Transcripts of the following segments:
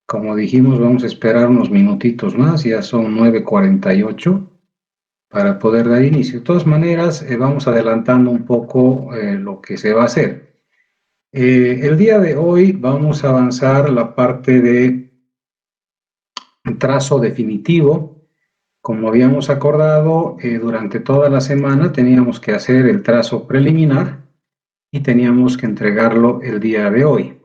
Como dijimos, vamos a esperar unos minutitos más, ya son 9:48 para poder dar inicio. De todas maneras, vamos adelantando un poco lo que se va a hacer. El día de hoy vamos a avanzar la parte de trazo definitivo. Como habíamos acordado, durante toda la semana teníamos que hacer el trazo preliminar y teníamos que entregarlo el día de hoy.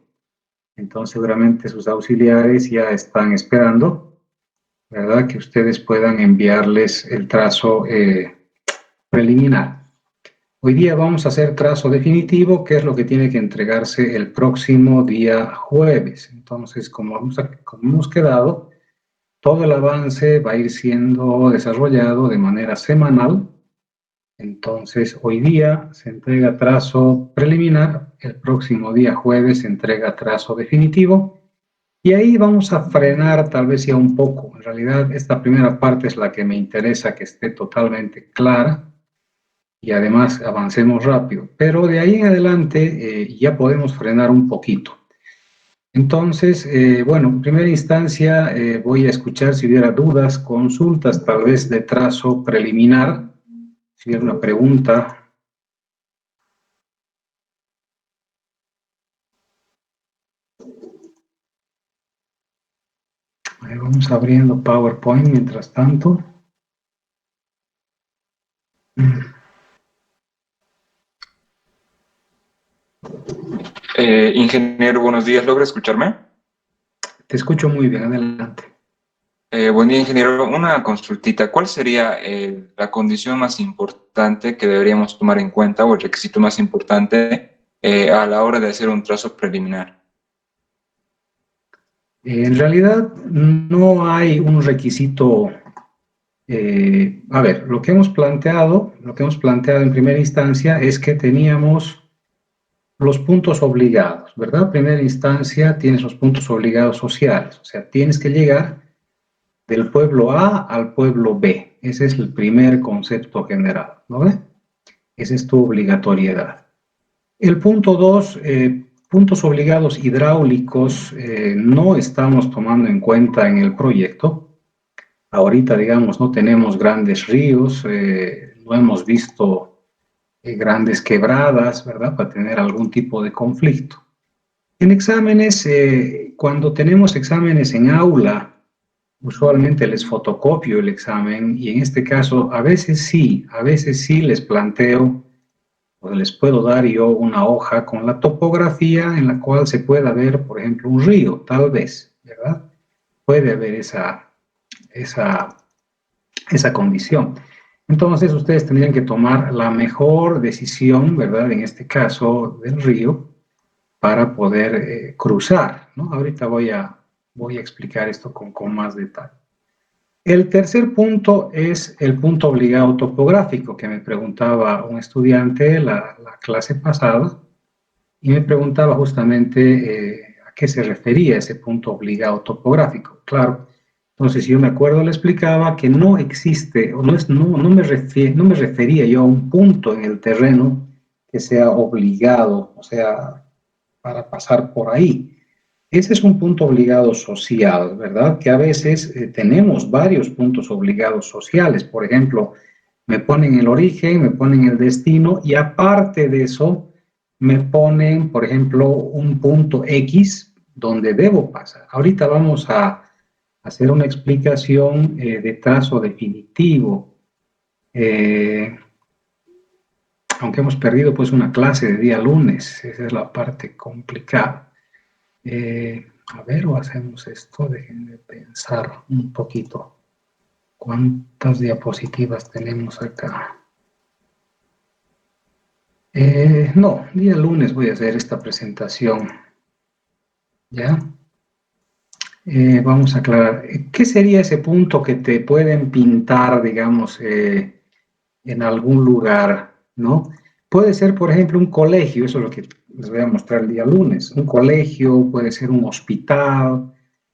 Entonces, seguramente sus auxiliares ya están esperando, ¿verdad? Que ustedes puedan enviarles el trazo preliminar. Hoy día vamos a hacer trazo definitivo, que es lo que tiene que entregarse el próximo día jueves. Entonces, como hemos quedado, todo el avance va a ir siendo desarrollado de manera semanal. Entonces, hoy día se entrega trazo preliminar, el próximo día jueves se entrega trazo definitivo, y ahí vamos a frenar tal vez ya un poco. En realidad, esta primera parte es la que me interesa que esté totalmente clara, y además avancemos rápido, pero de ahí en adelante ya podemos frenar un poquito. Entonces, bueno, en primera instancia voy a escuchar si hubiera dudas, consultas tal vez de trazo preliminar, si hubiera una pregunta. Vamos abriendo PowerPoint mientras tanto. Ingeniero, buenos días. ¿Logra escucharme? Te escucho muy bien, adelante. Buen día, ingeniero. Una consultita. ¿Cuál sería la condición más importante que deberíamos tomar en cuenta o el requisito más importante a la hora de hacer un trazo preliminar? En realidad no hay un requisito. A ver, lo que hemos planteado en primera instancia es que teníamos los puntos obligados, ¿verdad? En primera instancia tienes los puntos obligados sociales, o sea, tienes que llegar del pueblo A al pueblo B. Ese es el primer concepto general, ¿no ve? Esa es tu obligatoriedad. El punto 2, puntos obligados hidráulicos, no estamos tomando en cuenta en el proyecto. Ahorita, digamos, no tenemos grandes ríos, no hemos visto grandes quebradas, ¿verdad? Para tener algún tipo de conflicto. En exámenes, cuando tenemos exámenes en aula, usualmente les fotocopio el examen y en este caso a veces sí les planteo o les puedo dar yo una hoja con la topografía en la cual se pueda ver, por ejemplo, un río, tal vez, ¿verdad? Puede haber esa condición. Entonces, ustedes tendrían que tomar la mejor decisión, ¿verdad? En este caso, del río, para poder cruzar, ¿no? Ahorita voy a explicar esto con más detalle. El tercer punto es el punto obligado topográfico, que me preguntaba un estudiante la clase pasada, y me preguntaba justamente a qué se refería ese punto obligado topográfico. Claro, entonces yo me acuerdo, le explicaba que no existe, o no me refería yo a un punto en el terreno que sea obligado, o sea, para pasar por ahí. Ese es un punto obligado social, ¿verdad? Que a veces tenemos varios puntos obligados sociales. Por ejemplo, me ponen el origen, me ponen el destino y aparte de eso, me ponen, por ejemplo, un punto X donde debo pasar. Ahorita vamos a hacer una explicación de trazo definitivo. Aunque hemos perdido pues una clase de día lunes, esa es la parte complicada. A ver, o hacemos esto, déjenme pensar un poquito. ¿Cuántas diapositivas tenemos acá? No, día lunes voy a hacer esta presentación. ¿Ya? Vamos a aclarar. ¿Qué sería ese punto que te pueden pintar, digamos, en algún lugar, ¿no? Puede ser, por ejemplo, un colegio, eso es lo que les voy a mostrar el día lunes. Un colegio, puede ser un hospital,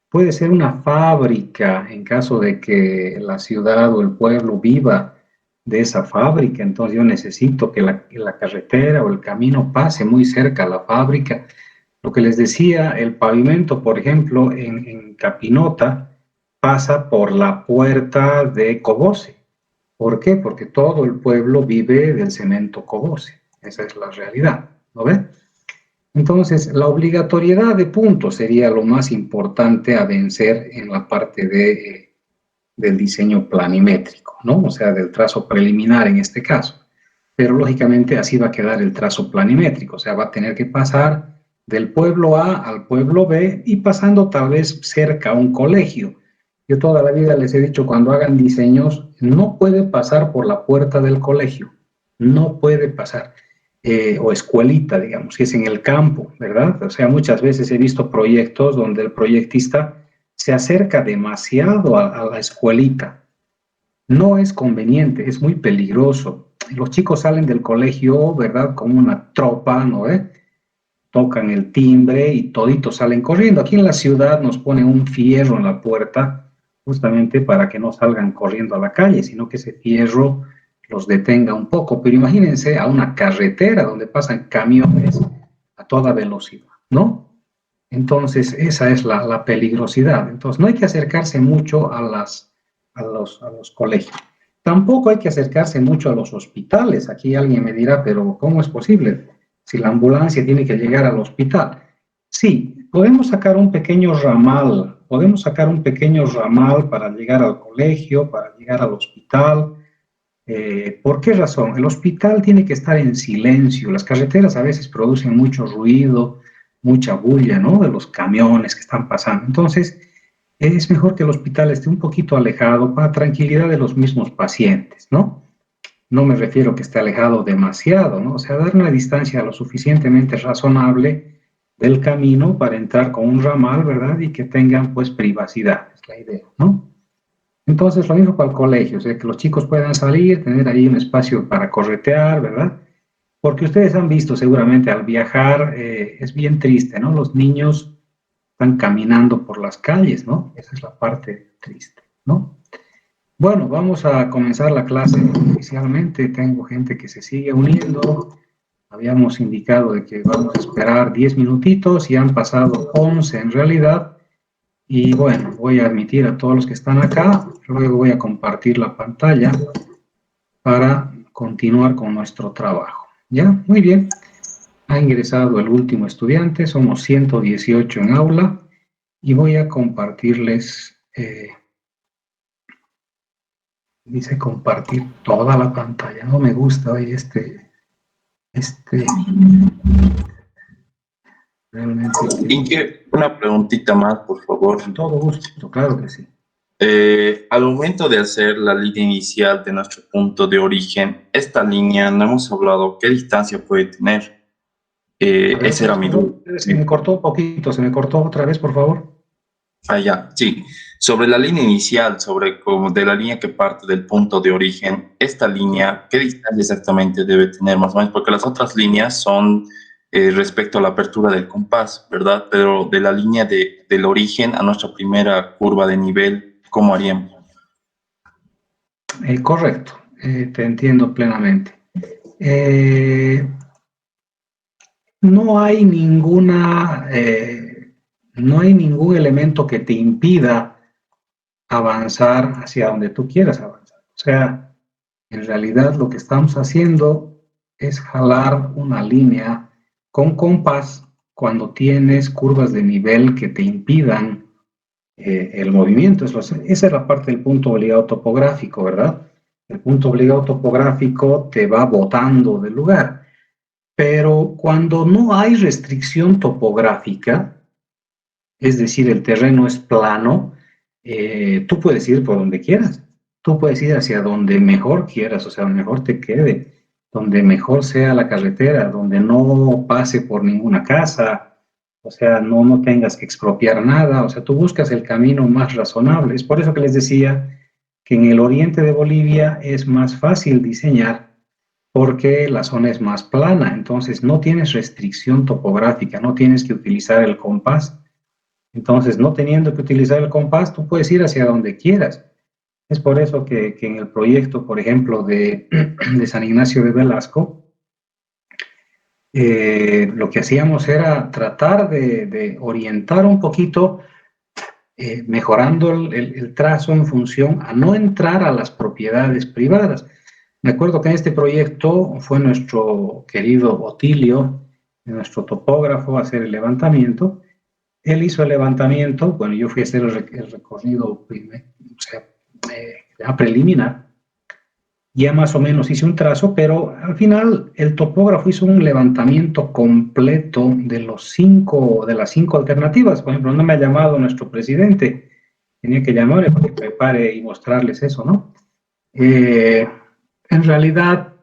puede ser una fábrica, en caso de que la ciudad o el pueblo viva de esa fábrica. Entonces yo necesito que la carretera o el camino pase muy cerca a la fábrica. Lo que les decía, el pavimento, por ejemplo, en Capinota, pasa por la puerta de Cobose. ¿Por qué? Porque todo el pueblo vive del cemento Cobose. Esa es la realidad, ¿no ve? Entonces, la obligatoriedad de puntos sería lo más importante a vencer en la parte del diseño planimétrico, ¿no? O sea, del trazo preliminar en este caso. Pero lógicamente así va a quedar el trazo planimétrico, o sea, va a tener que pasar del pueblo A al pueblo B y pasando tal vez cerca a un colegio. Yo toda la vida les he dicho, cuando hagan diseños, no puede pasar por la puerta del colegio, no puede pasar. O escuelita, digamos, si es en el campo, ¿verdad? O sea, muchas veces he visto proyectos donde el proyectista se acerca demasiado a la escuelita. No es conveniente, es muy peligroso. Los chicos salen del colegio, ¿verdad? Como una tropa, ¿no? Tocan el timbre y toditos salen corriendo. Aquí en la ciudad nos ponen un fierro en la puerta justamente para que no salgan corriendo a la calle, sino que ese fierro los detenga un poco. Pero imagínense a una carretera donde pasan camiones a toda velocidad, ¿no? Entonces, esa es la peligrosidad. Entonces, no hay que acercarse mucho a los colegios. Tampoco hay que acercarse mucho a los hospitales. Aquí alguien me dirá, pero ¿cómo es posible si la ambulancia tiene que llegar al hospital? Sí, podemos sacar un pequeño ramal para llegar al colegio, para llegar al hospital. ¿Por qué razón? El hospital tiene que estar en silencio. Las carreteras a veces producen mucho ruido, mucha bulla, ¿no? De los camiones que están pasando. Entonces, es mejor que el hospital esté un poquito alejado para tranquilidad de los mismos pacientes, ¿no? No me refiero a que esté alejado demasiado, ¿no? O sea, dar una distancia lo suficientemente razonable del camino para entrar con un ramal, ¿verdad? Y que tengan, pues, privacidad, es la idea, ¿no? Entonces, lo mismo para el colegio, o sea, que los chicos puedan salir, tener ahí un espacio para corretear, ¿verdad? Porque ustedes han visto seguramente al viajar, es bien triste, ¿no? Los niños están caminando por las calles, ¿no? Esa es la parte triste, ¿no? Bueno, vamos a comenzar la clase oficialmente. Tengo gente que se sigue uniendo. Habíamos indicado de que vamos a esperar 10 minutitos y han pasado 11 en realidad. Y bueno, voy a admitir a todos los que están acá. Luego voy a compartir la pantalla para continuar con nuestro trabajo. ¿Ya? Muy bien. Ha ingresado el último estudiante. Somos 118 en aula. Y voy a compartirles... dice compartir toda la pantalla. No me gusta hoy realmente. Inge, una preguntita más, por favor. Con todo gusto, claro que sí. Al momento de hacer la línea inicial de nuestro punto de origen, esta línea, no hemos hablado qué distancia puede tener. Ver, Esa era mi duda. se me cortó un poquito, se me cortó otra vez, por favor. Ah, ya, sí. Sobre la línea inicial, sobre como de la línea que parte del punto de origen, esta línea, ¿qué distancia exactamente debe tener más o menos? Porque las otras líneas son respecto a la apertura del compás, ¿verdad? Pero de la línea del origen a nuestra primera curva de nivel, ¿cómo haríamos? Correcto, te entiendo plenamente. No hay no hay ningún elemento que te impida avanzar hacia donde tú quieras avanzar. O sea, en realidad lo que estamos haciendo es jalar una línea con compás cuando tienes curvas de nivel que te impidan el movimiento. Esa es la parte del punto obligado topográfico, ¿verdad? El punto obligado topográfico te va botando del lugar. Pero cuando no hay restricción topográfica, es decir, el terreno es plano, tú puedes ir por donde quieras. Tú puedes ir hacia donde mejor quieras, o sea, donde mejor te quede, donde mejor sea la carretera, donde no pase por ninguna casa, o sea, no tengas que expropiar nada, o sea, tú buscas el camino más razonable. Es por eso que les decía que en el oriente de Bolivia es más fácil diseñar porque la zona es más plana, entonces no tienes restricción topográfica, no tienes que utilizar el compás. Entonces, no teniendo que utilizar el compás, tú puedes ir hacia donde quieras. Es por eso que en el proyecto, por ejemplo, de San Ignacio de Velasco, lo que hacíamos era tratar de orientar un poquito, mejorando el trazo en función a no entrar a las propiedades privadas. Me acuerdo que en este proyecto fue nuestro querido Otilio, nuestro topógrafo, a hacer el levantamiento. Él hizo el levantamiento, bueno, yo fui a hacer el recorrido o sea, preliminar. Ya más o menos hice un trazo, pero al final el topógrafo hizo un levantamiento completo de de las 5 alternativas. Por ejemplo, no me ha llamado nuestro presidente, tenía que llamarle para que prepare y mostrarles eso, ¿no? En realidad,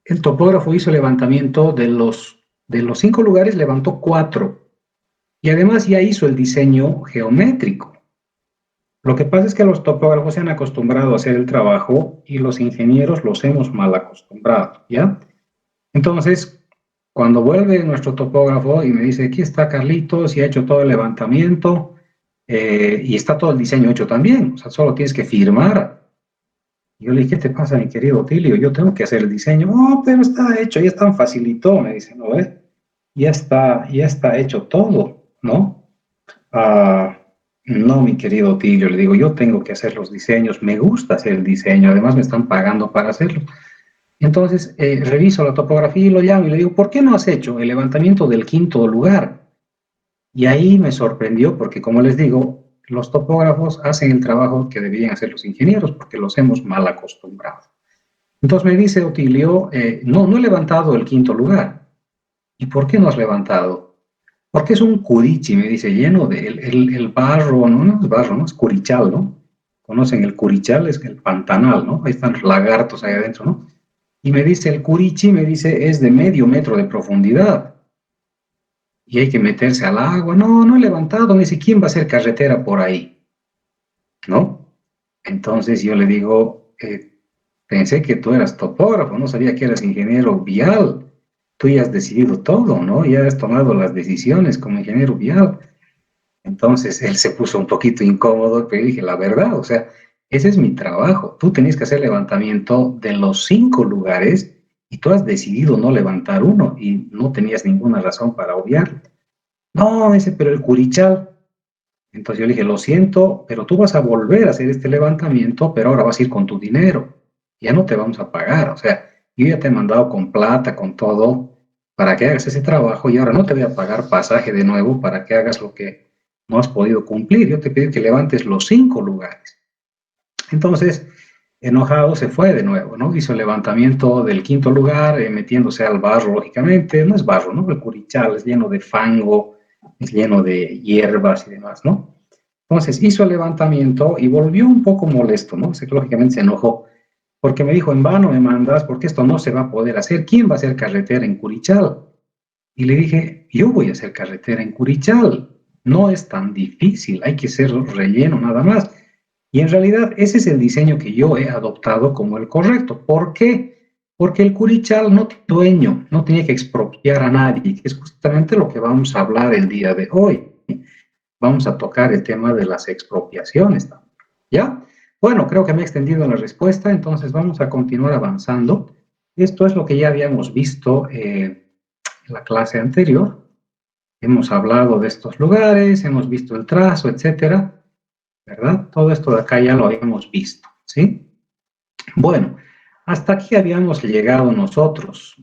el topógrafo hizo el levantamiento de los 5 lugares, levantó 4, y además ya hizo el diseño geométrico. Lo que pasa es que los topógrafos se han acostumbrado a hacer el trabajo y los ingenieros los hemos mal acostumbrado, ¿ya? Entonces, cuando vuelve nuestro topógrafo y me dice, aquí está Carlitos y ha hecho todo el levantamiento y está todo el diseño hecho también, o sea, solo tienes que firmar. Y yo le dije, ¿qué te pasa, mi querido Tilio? Yo tengo que hacer el diseño. Oh, pero está hecho, ya está facilitó, me dice, ¿no ves? Ya está hecho todo, ¿no? No, mi querido Tilio, le digo, yo tengo que hacer los diseños, me gusta hacer el diseño, además me están pagando para hacerlo. Entonces, reviso la topografía y lo llamo y le digo, ¿por qué no has hecho el levantamiento del 5.º lugar? Y ahí me sorprendió porque, como les digo, los topógrafos hacen el trabajo que deberían hacer los ingenieros porque los hemos mal acostumbrado. Entonces me dice Otilio, no he levantado el 5.º lugar. ¿Y por qué no has levantado? Porque es un curichi, me dice, lleno de el barro, no es barro, no es curichal, ¿no? Conocen el curichal, es el pantanal, ¿no? Ahí están los lagartos ahí adentro, ¿no? Y me dice, el curichi, me dice, es de medio metro de profundidad. Y hay que meterse al agua. No he levantado. Me dice, ¿quién va a hacer carretera por ahí? ¿No? Entonces yo le digo, pensé que tú eras topógrafo, no sabía que eras ingeniero vial. Tú ya has decidido todo, ¿no? Ya has tomado las decisiones como ingeniero vial. Entonces él se puso un poquito incómodo, pero dije, la verdad, o sea, ese es mi trabajo. Tú tenías que hacer levantamiento de los 5 lugares y tú has decidido no levantar uno y no tenías ninguna razón para obviarlo. No, ese, pero el curichal. Entonces yo le dije, lo siento, pero tú vas a volver a hacer este levantamiento, pero ahora vas a ir con tu dinero. Ya no te vamos a pagar. O sea, yo ya te he mandado con plata, con todo, para que hagas ese trabajo y ahora no te voy a pagar pasaje de nuevo para que hagas lo que no has podido cumplir. Yo te pido que levantes los 5 lugares. Entonces, enojado, se fue de nuevo, ¿no? Hizo el levantamiento del 5.º lugar, metiéndose al barro, lógicamente. No es barro, ¿no? El curichal es lleno de fango, es lleno de hierbas y demás, ¿no? Entonces hizo el levantamiento y volvió un poco molesto, ¿no? Lógicamente se enojó, porque me dijo, en vano me mandas, porque esto no se va a poder hacer. ¿Quién va a hacer carretera en Curichal? Y le dije, yo voy a hacer carretera en Curichal. No es tan difícil, hay que hacer relleno nada más. Y en realidad ese es el diseño que yo he adoptado como el correcto. ¿Por qué? Porque el Curichal no tiene dueño, no tiene que expropiar a nadie, que es justamente lo que vamos a hablar el día de hoy. Vamos a tocar el tema de las expropiaciones también, ¿ya? Bueno, creo que me he extendido la respuesta, entonces vamos a continuar avanzando. Esto es lo que ya habíamos visto en la clase anterior. Hemos hablado de estos lugares, hemos visto el trazo, etcétera, ¿verdad? Todo esto de acá ya lo habíamos visto, ¿sí? Bueno, hasta aquí habíamos llegado nosotros.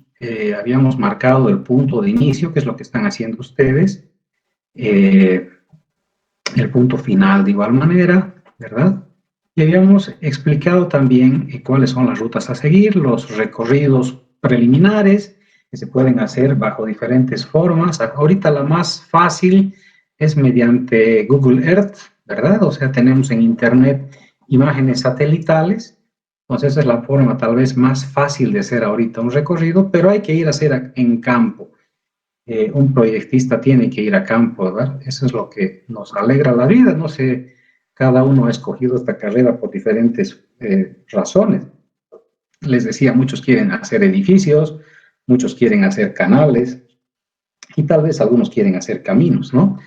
Habíamos marcado el punto de inicio, que es lo que están haciendo ustedes. El punto final de igual manera, ¿verdad? Y habíamos explicado también cuáles son las rutas a seguir, los recorridos preliminares que se pueden hacer bajo diferentes formas. Ahorita la más fácil es mediante Google Earth, ¿verdad? O sea, tenemos en Internet imágenes satelitales. Entonces, esa es la forma tal vez más fácil de hacer ahorita un recorrido, pero hay que ir a hacer en campo. Un proyectista tiene que ir a campo, ¿verdad? Eso es lo que nos alegra la vida. No sé, cada uno ha escogido esta carrera por diferentes razones. Les decía, muchos quieren hacer edificios, muchos quieren hacer canales y tal vez algunos quieren hacer caminos, ¿no?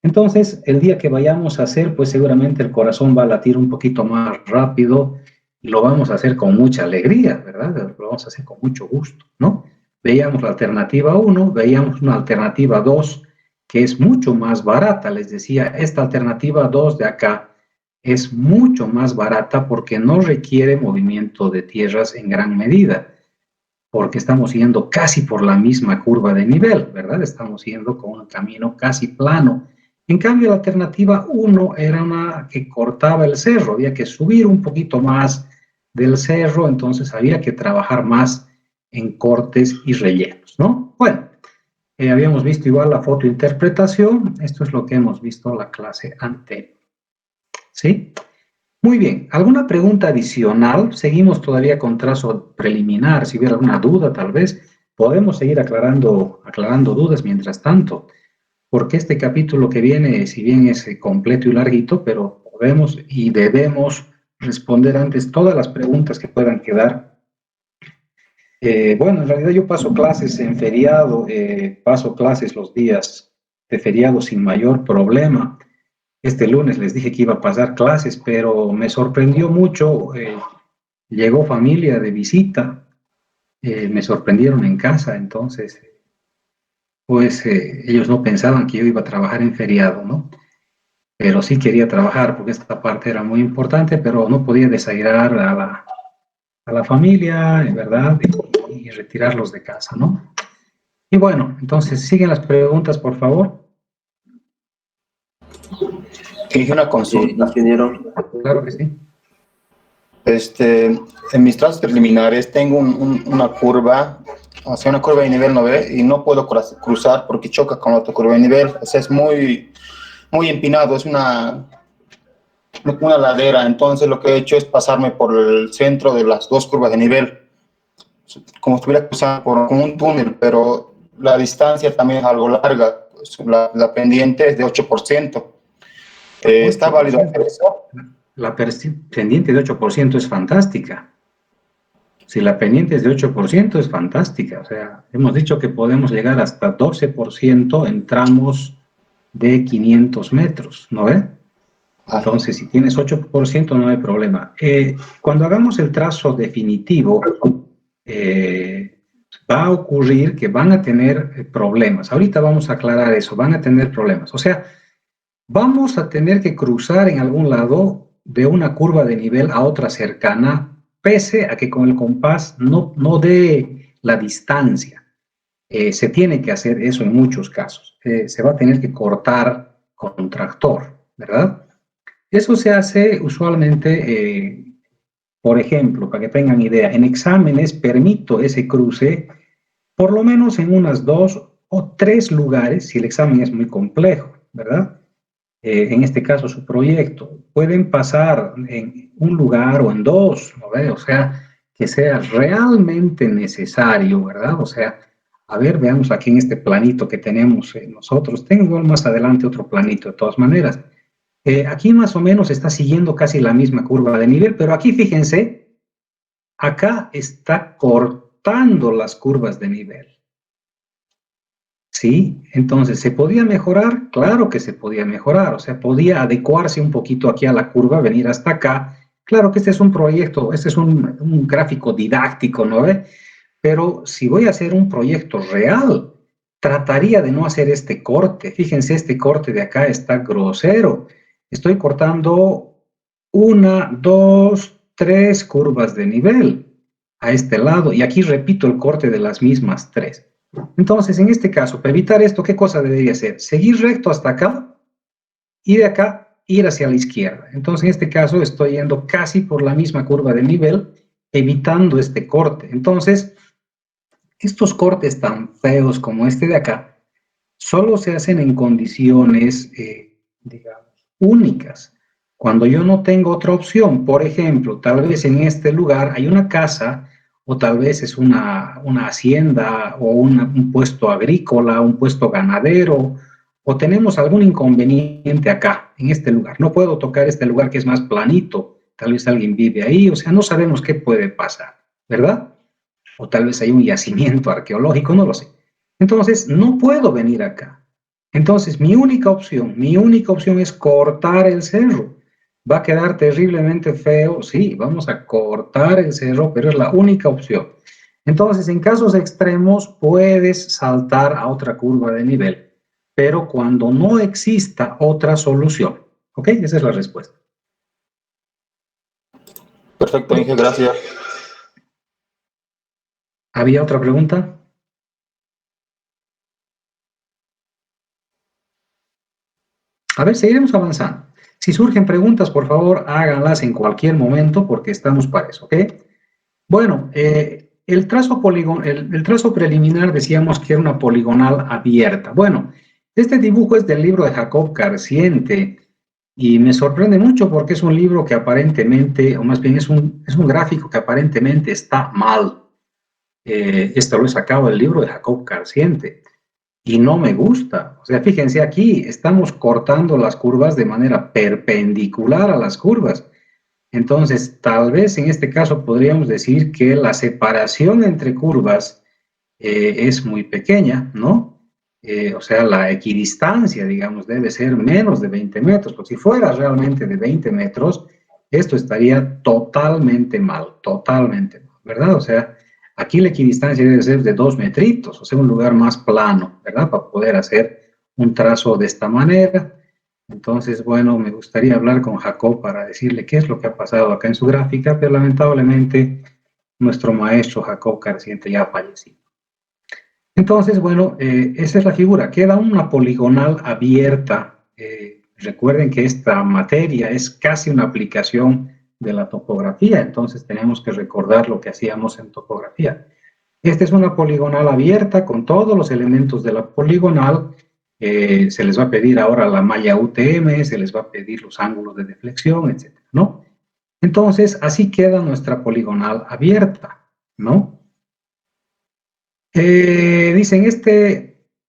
Entonces, el día que vayamos a hacer, pues seguramente el corazón va a latir un poquito más rápido y lo vamos a hacer con mucha alegría, ¿verdad? Lo vamos a hacer con mucho gusto, ¿no? Veíamos la alternativa 1, veíamos una alternativa 2 que es mucho más barata. Les decía, esta alternativa 2 de acá es mucho más barata porque no requiere movimiento de tierras en gran medida, porque estamos yendo casi por la misma curva de nivel, ¿verdad? Estamos yendo con un camino casi plano. En cambio, la alternativa 1 era una que cortaba el cerro, había que subir un poquito más del cerro, entonces había que trabajar más en cortes y rellenos, ¿no? Bueno, habíamos visto igual la fotointerpretación, esto es lo que hemos visto en la clase anterior, ¿sí? Muy bien, ¿alguna pregunta adicional? Seguimos todavía con trazo preliminar, si hubiera alguna duda tal vez, podemos seguir aclarando dudas mientras tanto, porque este capítulo que viene, si bien es completo y larguito, pero podemos y debemos responder antes todas las preguntas que puedan quedar. Bueno, en realidad yo paso clases en feriado, paso clases los días de feriado sin mayor problema. Este lunes les dije que iba a pasar clases, pero me sorprendió mucho. Llegó familia de visita, me sorprendieron en casa, entonces, pues ellos no pensaban que yo iba a trabajar en feriado, ¿no? Pero sí quería trabajar porque esta parte era muy importante, pero no podía desairar a la familia, ¿verdad? Y retirarlos de casa, ¿no? Y bueno, entonces, siguen las preguntas, por favor. Hice una consulta. Ingeniero, Claro que sí. En mis trazos preliminares tengo una curva, o sea, una curva de nivel 9 y no puedo cruzar porque choca con la otra curva de nivel. O sea, es muy empinado, es una ladera. Entonces lo que he hecho es pasarme por el centro de las dos curvas de nivel, como si estuviera cruzando por un túnel, pero la distancia también es algo larga. La pendiente es de 8%. ¿Está válido hacer eso? La pendiente de 8% es fantástica. Si la pendiente es de 8% es fantástica. O sea, hemos dicho que podemos llegar hasta 12% en tramos de 500 metros, ¿no ve? Entonces, si tienes 8% no hay problema. Cuando hagamos el trazo definitivo, va a ocurrir que van a tener problemas. Ahorita vamos a aclarar eso, van a tener problemas. O sea, vamos a tener que cruzar en algún lado de una curva de nivel a otra cercana, pese a que con el compás no dé la distancia. Se tiene que hacer eso en muchos casos. Se va a tener que cortar con tractor, ¿verdad? Eso se hace usualmente, por ejemplo, para que tengan idea, en exámenes permito ese cruce por lo menos en unas 2 o 3 lugares, si el examen es muy complejo, ¿verdad? En este caso su proyecto, pueden pasar en un lugar o en 2, ¿no ve? O sea, que sea realmente necesario, ¿verdad? O sea, a ver, veamos aquí en este planito que tenemos nosotros, tengo igual más adelante otro planito de todas maneras. Aquí más o menos está siguiendo casi la misma curva de nivel, pero aquí fíjense, acá está cortando las curvas de nivel. ¿Sí? Entonces, ¿se podía mejorar? Claro que se podía mejorar, o sea, podía adecuarse un poquito aquí a la curva, venir hasta acá. Claro que este es un proyecto, este es un gráfico didáctico, ¿no ve? Pero si voy a hacer un proyecto real, trataría de no hacer este corte. Fíjense, este corte de acá está grosero. Estoy cortando 1, 2, 3 curvas de nivel a este lado, y aquí repito el corte de las mismas 3. Entonces, en este caso, para evitar esto, ¿qué cosa debería hacer? Seguir recto hasta acá y de acá ir hacia la izquierda. Entonces, en este caso, estoy yendo casi por la misma curva de nivel, evitando este corte. Entonces, estos cortes tan feos como este de acá, solo se hacen en condiciones, digamos, únicas. Cuando yo no tengo otra opción, por ejemplo, tal vez en este lugar hay una casa, o tal vez es una hacienda, o un puesto agrícola, un puesto ganadero, o tenemos algún inconveniente acá, en este lugar. No puedo tocar este lugar que es más planito, tal vez alguien vive ahí, o sea, no sabemos qué puede pasar, ¿verdad? O tal vez hay un yacimiento arqueológico, no lo sé. Entonces, no puedo venir acá. Entonces, mi única opción es cortar el cerro. Va a quedar terriblemente feo, sí, vamos a cortar el cerro, pero es la única opción. Entonces, en casos extremos, puedes saltar a otra curva de nivel, pero cuando no exista otra solución. ¿Ok? Esa es la respuesta. Perfecto, Inge, gracias. ¿Había otra pregunta? A ver, seguiremos avanzando. Si surgen preguntas, por favor, háganlas en cualquier momento porque estamos para eso, ¿ok? Bueno, el trazo preliminar decíamos que era una poligonal abierta. Bueno, este dibujo es del libro de Jacob Carciente y me sorprende mucho porque es un libro que aparentemente, o más bien es un gráfico que aparentemente está mal. Esto lo he sacado del libro de Jacob Carciente y no me gusta. O sea, fíjense aquí, estamos cortando las curvas de manera perpendicular a las curvas. Entonces, tal vez en este caso podríamos decir que la separación entre curvas es muy pequeña, ¿no? O sea, la equidistancia, digamos, debe ser menos de 20 metros, porque si fuera realmente de 20 metros, esto estaría totalmente mal, ¿verdad? O sea, aquí la equidistancia debe ser de 2 metritos, o sea, un lugar más plano, ¿verdad? Para poder hacer un trazo de esta manera. Entonces, bueno, me gustaría hablar con Jacob para decirle qué es lo que ha pasado acá en su gráfica, pero lamentablemente nuestro maestro Jacob Carciente ya ha fallecido. Entonces, bueno, esa es la figura. Queda una poligonal abierta. Recuerden que esta materia es casi una aplicación de la topografía, entonces tenemos que recordar lo que hacíamos en topografía. Esta es una poligonal abierta con todos los elementos de la poligonal. Se les va a pedir ahora la malla UTM, se les va a pedir los ángulos de deflexión, etcétera, ¿no? Entonces, así queda nuestra poligonal abierta, ¿no? Dicen,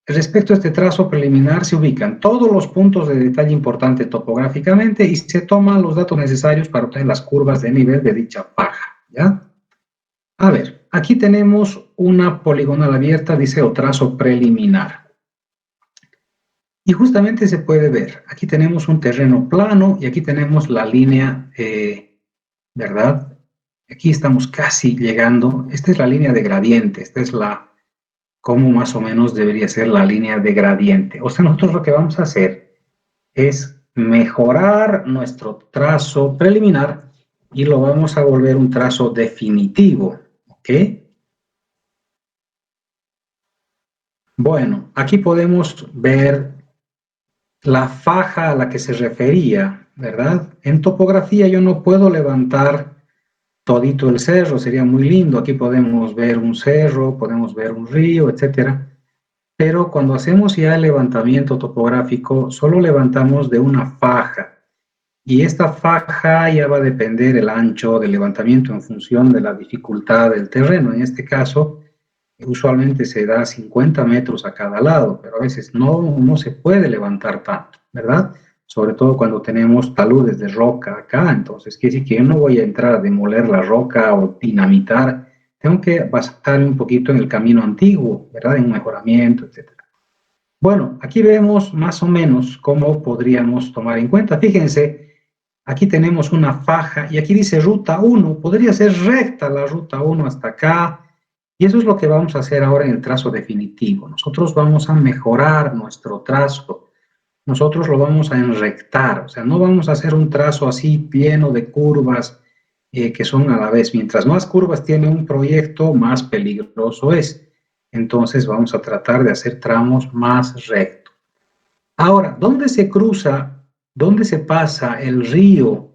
respecto a este trazo preliminar se ubican todos los puntos de detalle importante topográficamente y se toman los datos necesarios para obtener las curvas de nivel de dicha faja, ¿ya? A ver, aquí tenemos una poligonal abierta, dice, o trazo preliminar. Y justamente se puede ver, aquí tenemos un terreno plano y aquí tenemos la línea, ¿verdad? Aquí estamos casi llegando, esta es la línea de gradiente, esta es cómo más o menos debería ser la línea de gradiente. O sea, nosotros lo que vamos a hacer es mejorar nuestro trazo preliminar y lo vamos a volver un trazo definitivo, ¿ok? Bueno, aquí podemos ver la faja a la que se refería, ¿verdad? En topografía yo no puedo levantar todito el cerro, sería muy lindo. Aquí podemos ver un cerro, podemos ver un río, etcétera. Pero cuando hacemos ya el levantamiento topográfico, solo levantamos de una faja. Y esta faja ya va a depender el ancho del levantamiento en función de la dificultad del terreno. En este caso, usualmente se da 50 metros a cada lado, pero a veces no se puede levantar tanto, ¿verdad? Sobre todo cuando tenemos taludes de roca acá, entonces quiere decir que yo no voy a entrar a demoler la roca o dinamitar, tengo que basarme un poquito en el camino antiguo, ¿verdad? En un mejoramiento, etc. Bueno, aquí vemos más o menos cómo podríamos tomar en cuenta. Fíjense, aquí tenemos una faja y aquí dice ruta 1, podría ser recta la ruta 1 hasta acá, y eso es lo que vamos a hacer ahora en el trazo definitivo. Nosotros vamos a mejorar nuestro trazo, nosotros lo vamos a enrectar, o sea, no vamos a hacer un trazo así lleno de curvas que son a la vez. Mientras más curvas tiene un proyecto, más peligroso es. Entonces vamos a tratar de hacer tramos más rectos. Ahora, ¿dónde se cruza, dónde se pasa el río?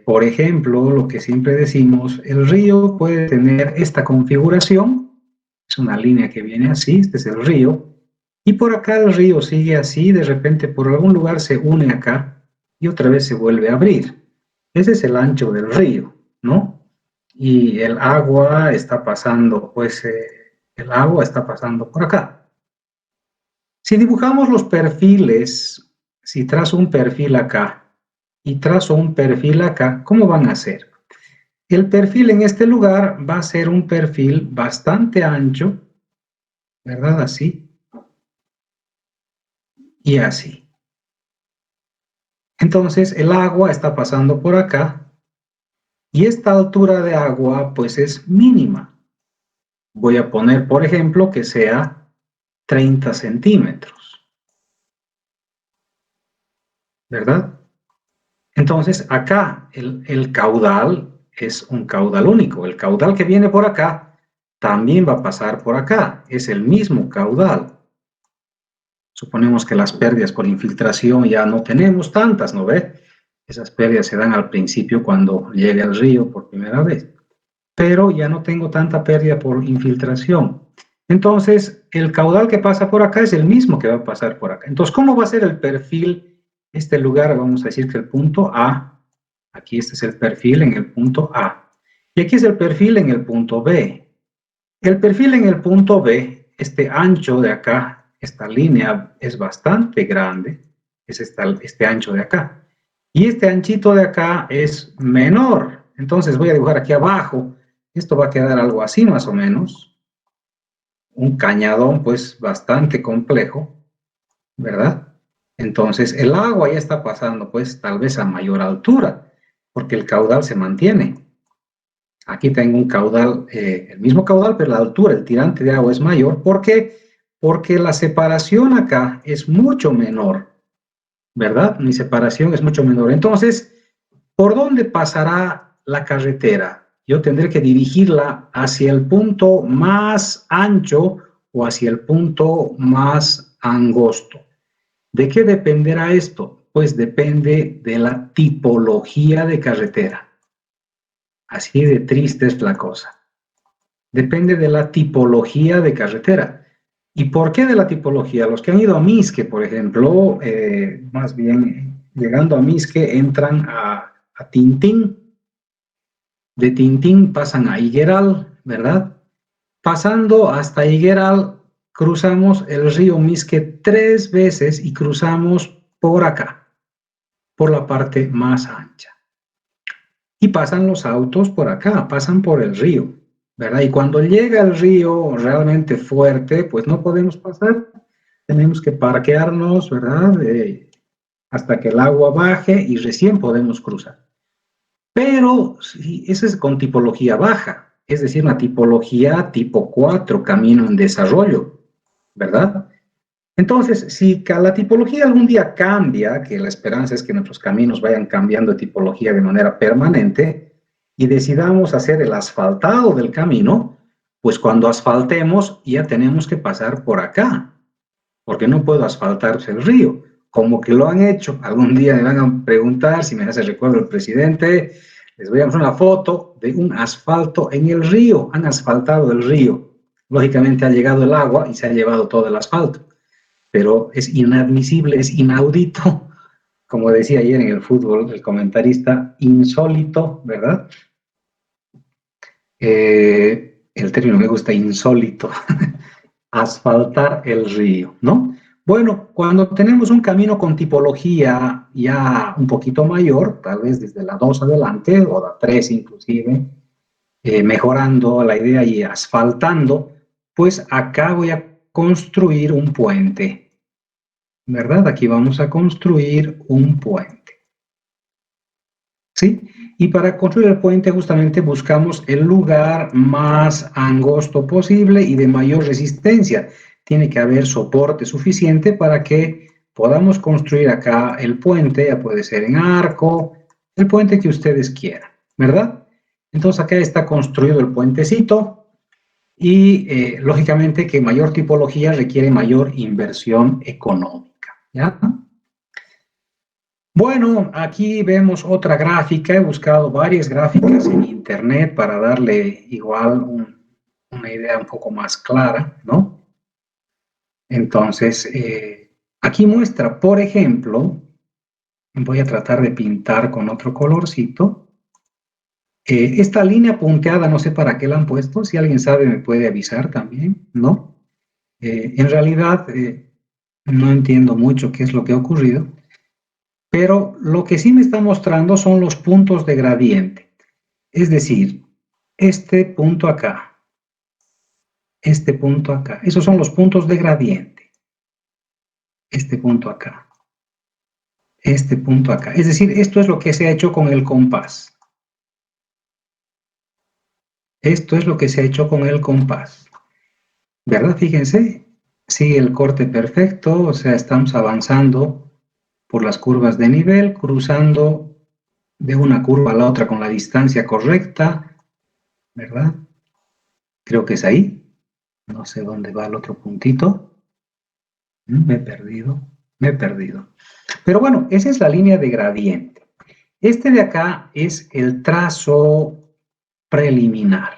Por ejemplo, lo que siempre decimos, el río puede tener esta configuración, es una línea que viene así, este es el río, y por acá el río sigue así, de repente por algún lugar se une acá y otra vez se vuelve a abrir. Ese es el ancho del río, ¿no? Y el agua está pasando, pues el agua está pasando por acá. Si dibujamos los perfiles, si trazo un perfil acá, y trazo un perfil acá, ¿cómo van a ser? El perfil en este lugar va a ser un perfil bastante ancho, ¿verdad? Así y así. Entonces el agua está pasando por acá y esta altura de agua pues es mínima. voy a poner, por ejemplo, que sea 30 centímetros, ¿verdad? Entonces, acá el caudal es un caudal único. El caudal que viene por acá también va a pasar por acá. Es el mismo caudal. Suponemos que las pérdidas por infiltración ya no tenemos tantas, ¿no ve? Esas pérdidas se dan al principio cuando llegue al río por primera vez. Pero ya no tengo tanta pérdida por infiltración. Entonces, el caudal que pasa por acá es el mismo que va a pasar por acá. Entonces, ¿cómo va a ser el perfil? Este lugar, vamos a decir que el punto A, aquí este es el perfil en el punto A, y aquí es el perfil en el punto B. El perfil en el punto B, este ancho de acá, esta línea es bastante grande, es este ancho de acá, y este anchito de acá es menor. Entonces voy a dibujar aquí abajo, esto va a quedar algo así más o menos, un cañadón pues bastante complejo, ¿verdad? Entonces el agua ya está pasando pues tal vez a mayor altura, porque el caudal se mantiene. Aquí tengo un caudal, el mismo caudal, pero la altura, el tirante de agua es mayor. ¿Por qué? Porque la separación acá es mucho menor, ¿verdad? Mi separación es mucho menor. Entonces, ¿por dónde pasará la carretera? Yo tendré que dirigirla hacia el punto más ancho o hacia el punto más angosto. ¿De qué dependerá esto? Pues depende de la tipología de carretera. Así de triste es la cosa. Depende de la tipología de carretera. ¿Y por qué de la tipología? Los que han ido a Misque, por ejemplo, más bien llegando a Misque, entran a Tintín. De Tintín pasan a Higueral, ¿verdad? Pasando hasta Higueral, cruzamos el río Misque 3 veces y cruzamos por acá, por la parte más ancha. Y pasan los autos por acá, pasan por el río, ¿verdad? Y cuando llega el río realmente fuerte, pues no podemos pasar, tenemos que parquearnos, ¿verdad? Hasta que el agua baje y recién podemos cruzar. Pero sí, eso es con tipología baja, es decir, una tipología tipo 4, camino en desarrollo, ¿verdad? Entonces, si la tipología algún día cambia, que la esperanza es que nuestros caminos vayan cambiando de tipología de manera permanente, y decidamos hacer el asfaltado del camino, pues cuando asfaltemos ya tenemos que pasar por acá, porque no puedo asfaltarse el río, como que lo han hecho. Algún día me van a preguntar, si me hace recuerdo el presidente, les voy a mostrar una foto de un asfalto en el río, han asfaltado el río. Lógicamente ha llegado el agua y se ha llevado todo el asfalto, pero es inadmisible, es inaudito, como decía ayer en el fútbol el comentarista, insólito, ¿verdad? El término me gusta, insólito, asfaltar el río, ¿no? Bueno, cuando tenemos un camino con tipología ya un poquito mayor, tal vez desde la 2 adelante, o la 3 inclusive, mejorando la idea y asfaltando, pues acá voy a construir un puente, ¿verdad? Aquí vamos a construir un puente, ¿sí? Y para construir el puente justamente buscamos el lugar más angosto posible y de mayor resistencia. Tiene que haber soporte suficiente para que podamos construir acá el puente, ya puede ser en arco, el puente que ustedes quieran, ¿verdad? Entonces acá está construido el puentecito y lógicamente que mayor tipología requiere mayor inversión económica, ¿ya? Bueno, aquí vemos otra gráfica. He buscado varias gráficas en internet para darle igual una idea un poco más clara, ¿no? Entonces, aquí muestra, por ejemplo, voy a tratar de pintar con otro colorcito. Esta línea punteada, no sé para qué la han puesto. Si alguien sabe, me puede avisar también, ¿no? En realidad, no entiendo mucho qué es lo que ha ocurrido. Pero lo que sí me está mostrando son los puntos de gradiente. Es decir, este punto acá, esos son los puntos de gradiente. Este punto acá, este punto acá. Es decir, esto es lo que se ha hecho con el compás. Esto es lo que se ha hecho con el compás. ¿verdad? Fíjense, sigue el corte perfecto, o sea, estamos avanzando por las curvas de nivel, cruzando de una curva a la otra con la distancia correcta, ¿verdad? Creo que es ahí. No sé dónde va el otro puntito. Me he perdido, me he perdido. Pero bueno, esa es la línea de gradiente. Este de acá es el trazo preliminar.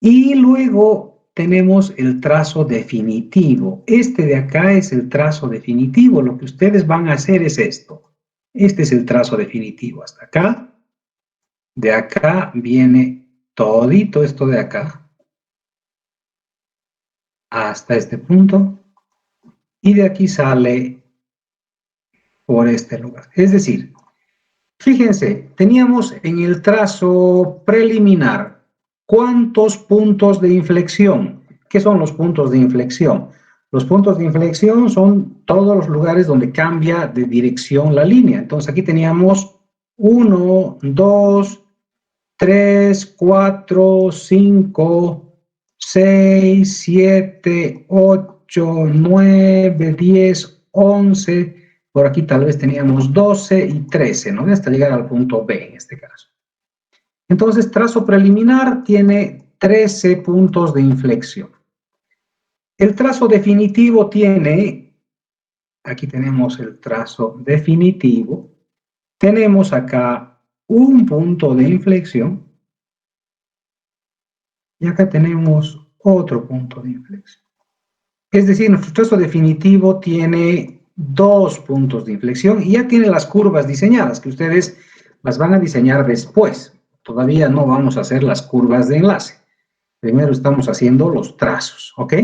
Y luego tenemos el trazo definitivo. Este de acá es el trazo definitivo. Lo que ustedes van a hacer es esto. Este es el trazo definitivo. Hasta acá. De acá viene todito esto de acá. Hasta este punto. Y de aquí sale por este lugar. Es decir, fíjense, teníamos en el trazo preliminar ¿cuántos puntos de inflexión? ¿Qué son los puntos de inflexión? Los puntos de inflexión son todos los lugares donde cambia de dirección la línea. Entonces aquí teníamos 1, 2, 3, 4, 5, 6, 7, 8, 9, 10, 11. Por aquí tal vez teníamos 12 y 13, ¿no? Hasta llegar al punto B en este caso. Entonces, trazo preliminar tiene 13 puntos de inflexión. El trazo definitivo tiene, aquí tenemos el trazo definitivo, tenemos acá un punto de inflexión y acá tenemos otro punto de inflexión. Es decir, nuestro trazo definitivo tiene 2 puntos de inflexión y ya tiene las curvas diseñadas, que ustedes las van a diseñar después. Todavía no vamos a hacer las curvas de enlace. Primero estamos haciendo los trazos, ¿ok?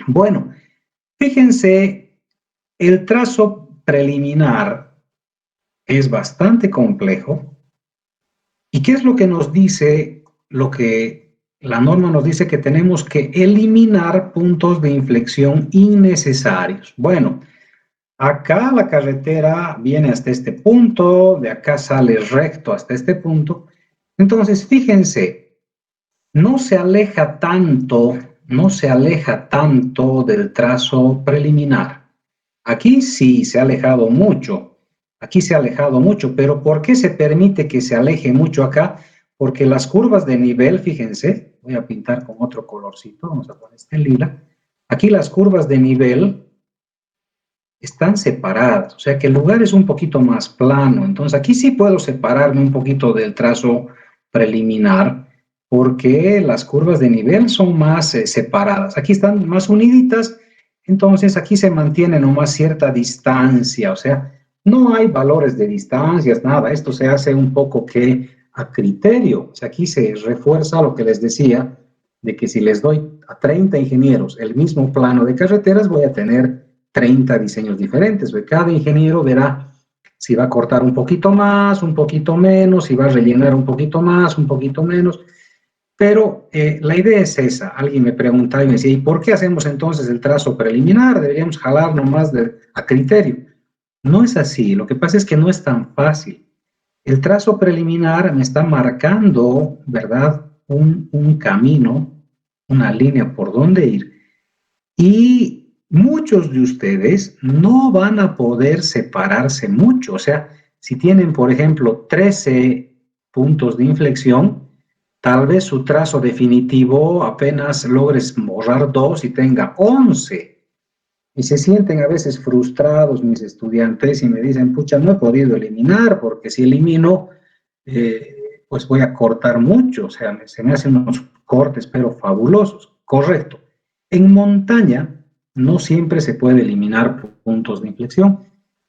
Bueno, fíjense, el trazo preliminar es bastante complejo. ¿Y qué es lo que nos dice? Lo que la norma nos dice que tenemos que eliminar puntos de inflexión innecesarios. Bueno, acá la carretera viene hasta este punto, de acá sale recto hasta este punto. Entonces, fíjense, no se aleja tanto del trazo preliminar. Aquí sí se ha alejado mucho, pero ¿por qué se permite que se aleje mucho acá? Porque las curvas de nivel, fíjense, voy a pintar con otro colorcito, vamos a poner este lila. Aquí las curvas de nivel están separadas, o sea que el lugar es un poquito más plano. Entonces aquí sí puedo separarme un poquito del trazo preliminar porque las curvas de nivel son más separadas. Aquí están más uniditas, entonces aquí se mantiene nomás cierta distancia, o sea, no hay valores de distancias, nada. Esto se hace un poco que a criterio. O sea, aquí se refuerza lo que les decía, de que si les doy a 30 ingenieros el mismo plano de carreteras, voy a tener 30 diseños diferentes. Cada ingeniero verá si va a cortar un poquito más, un poquito menos, si va a rellenar un poquito más, un poquito menos. Pero la idea es esa. Alguien me preguntaba y me decía, ¿y por qué hacemos entonces el trazo preliminar? Deberíamos jalar nomás a criterio. No es así. Lo que pasa es que no es tan fácil. El trazo preliminar me está marcando, ¿verdad? Un camino, una línea por donde ir. Y muchos de ustedes no van a poder separarse mucho. O sea, si tienen, por ejemplo, 13 puntos de inflexión, tal vez su trazo definitivo apenas logres borrar 2 y tenga 11. Y se sienten a veces frustrados mis estudiantes y me dicen, pucha, no he podido eliminar porque si elimino, pues voy a cortar mucho. O sea, se me hacen unos cortes, pero fabulosos. Correcto. En montaña no siempre se puede eliminar puntos de inflexión.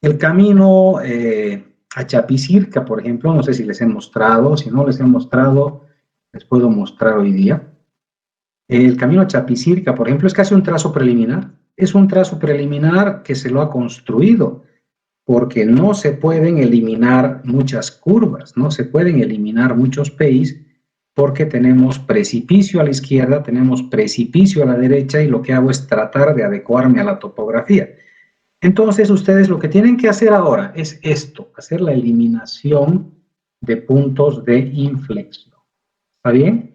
El camino a Chapicirca, por ejemplo, no sé si les he mostrado, si no les he mostrado, les puedo mostrar hoy día. El camino a Chapicirca, por ejemplo, es casi un trazo preliminar. Es un trazo preliminar que se lo ha construido porque no se pueden eliminar muchas curvas, no se pueden eliminar muchos PIs porque tenemos precipicio a la izquierda, tenemos precipicio a la derecha y lo que hago es tratar de adecuarme a la topografía. Entonces, ustedes lo que tienen que hacer ahora es esto, hacer la eliminación de puntos de inflexión. ¿Está bien?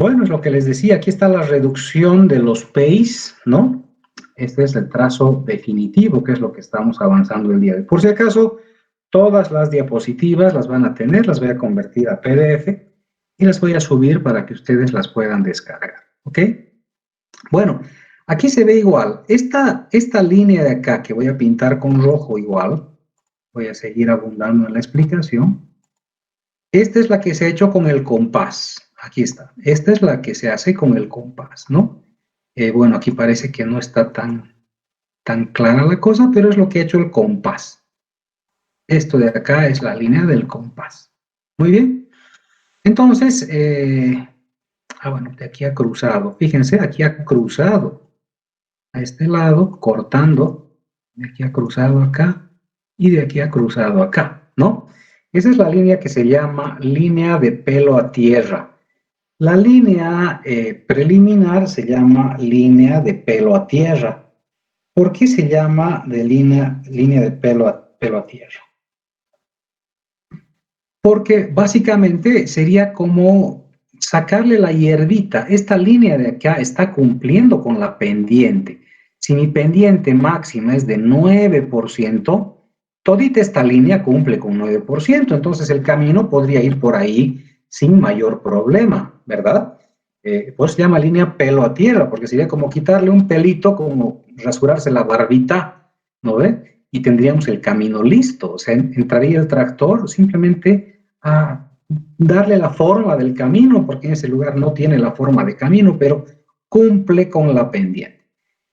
Bueno, es lo que les decía, aquí está la reducción de los PEIs, ¿no? Este es el trazo definitivo, que es lo que estamos avanzando el día de hoy. Por si acaso, todas las diapositivas las van a tener, las voy a convertir a PDF y las voy a subir para que ustedes las puedan descargar, ¿ok? Bueno, aquí se ve igual. Esta línea de acá que voy a pintar con rojo igual, voy a seguir abundando en la explicación. Esta es la que se ha hecho con el compás. Aquí está. Esta es la que se hace con el compás, ¿no? Bueno, aquí parece que no está tan clara la cosa, pero es lo que ha hecho el compás. Esto de acá es la línea del compás. Muy bien. Entonces, bueno, de aquí ha cruzado. Fíjense, aquí ha cruzado a este lado, cortando. De aquí ha cruzado acá y de aquí ha cruzado acá, ¿no? Esa es la línea que se llama línea de pelo a tierra. La línea preliminar se llama línea de pelo a tierra. ¿Por qué se llama de línea de pelo a tierra? Porque básicamente sería como sacarle la hierbita. Esta línea de acá está cumpliendo con la pendiente. Si mi pendiente máxima es de 9%, todita esta línea cumple con 9%, entonces el camino podría ir por ahí sin mayor problema, ¿verdad? Pues se llama línea pelo a tierra, porque sería como quitarle un pelito, como rasurarse la barbita, ¿no ve? Y tendríamos el camino listo, o sea, entraría el tractor simplemente a darle la forma del camino, porque en ese lugar no tiene la forma de camino, pero cumple con la pendiente.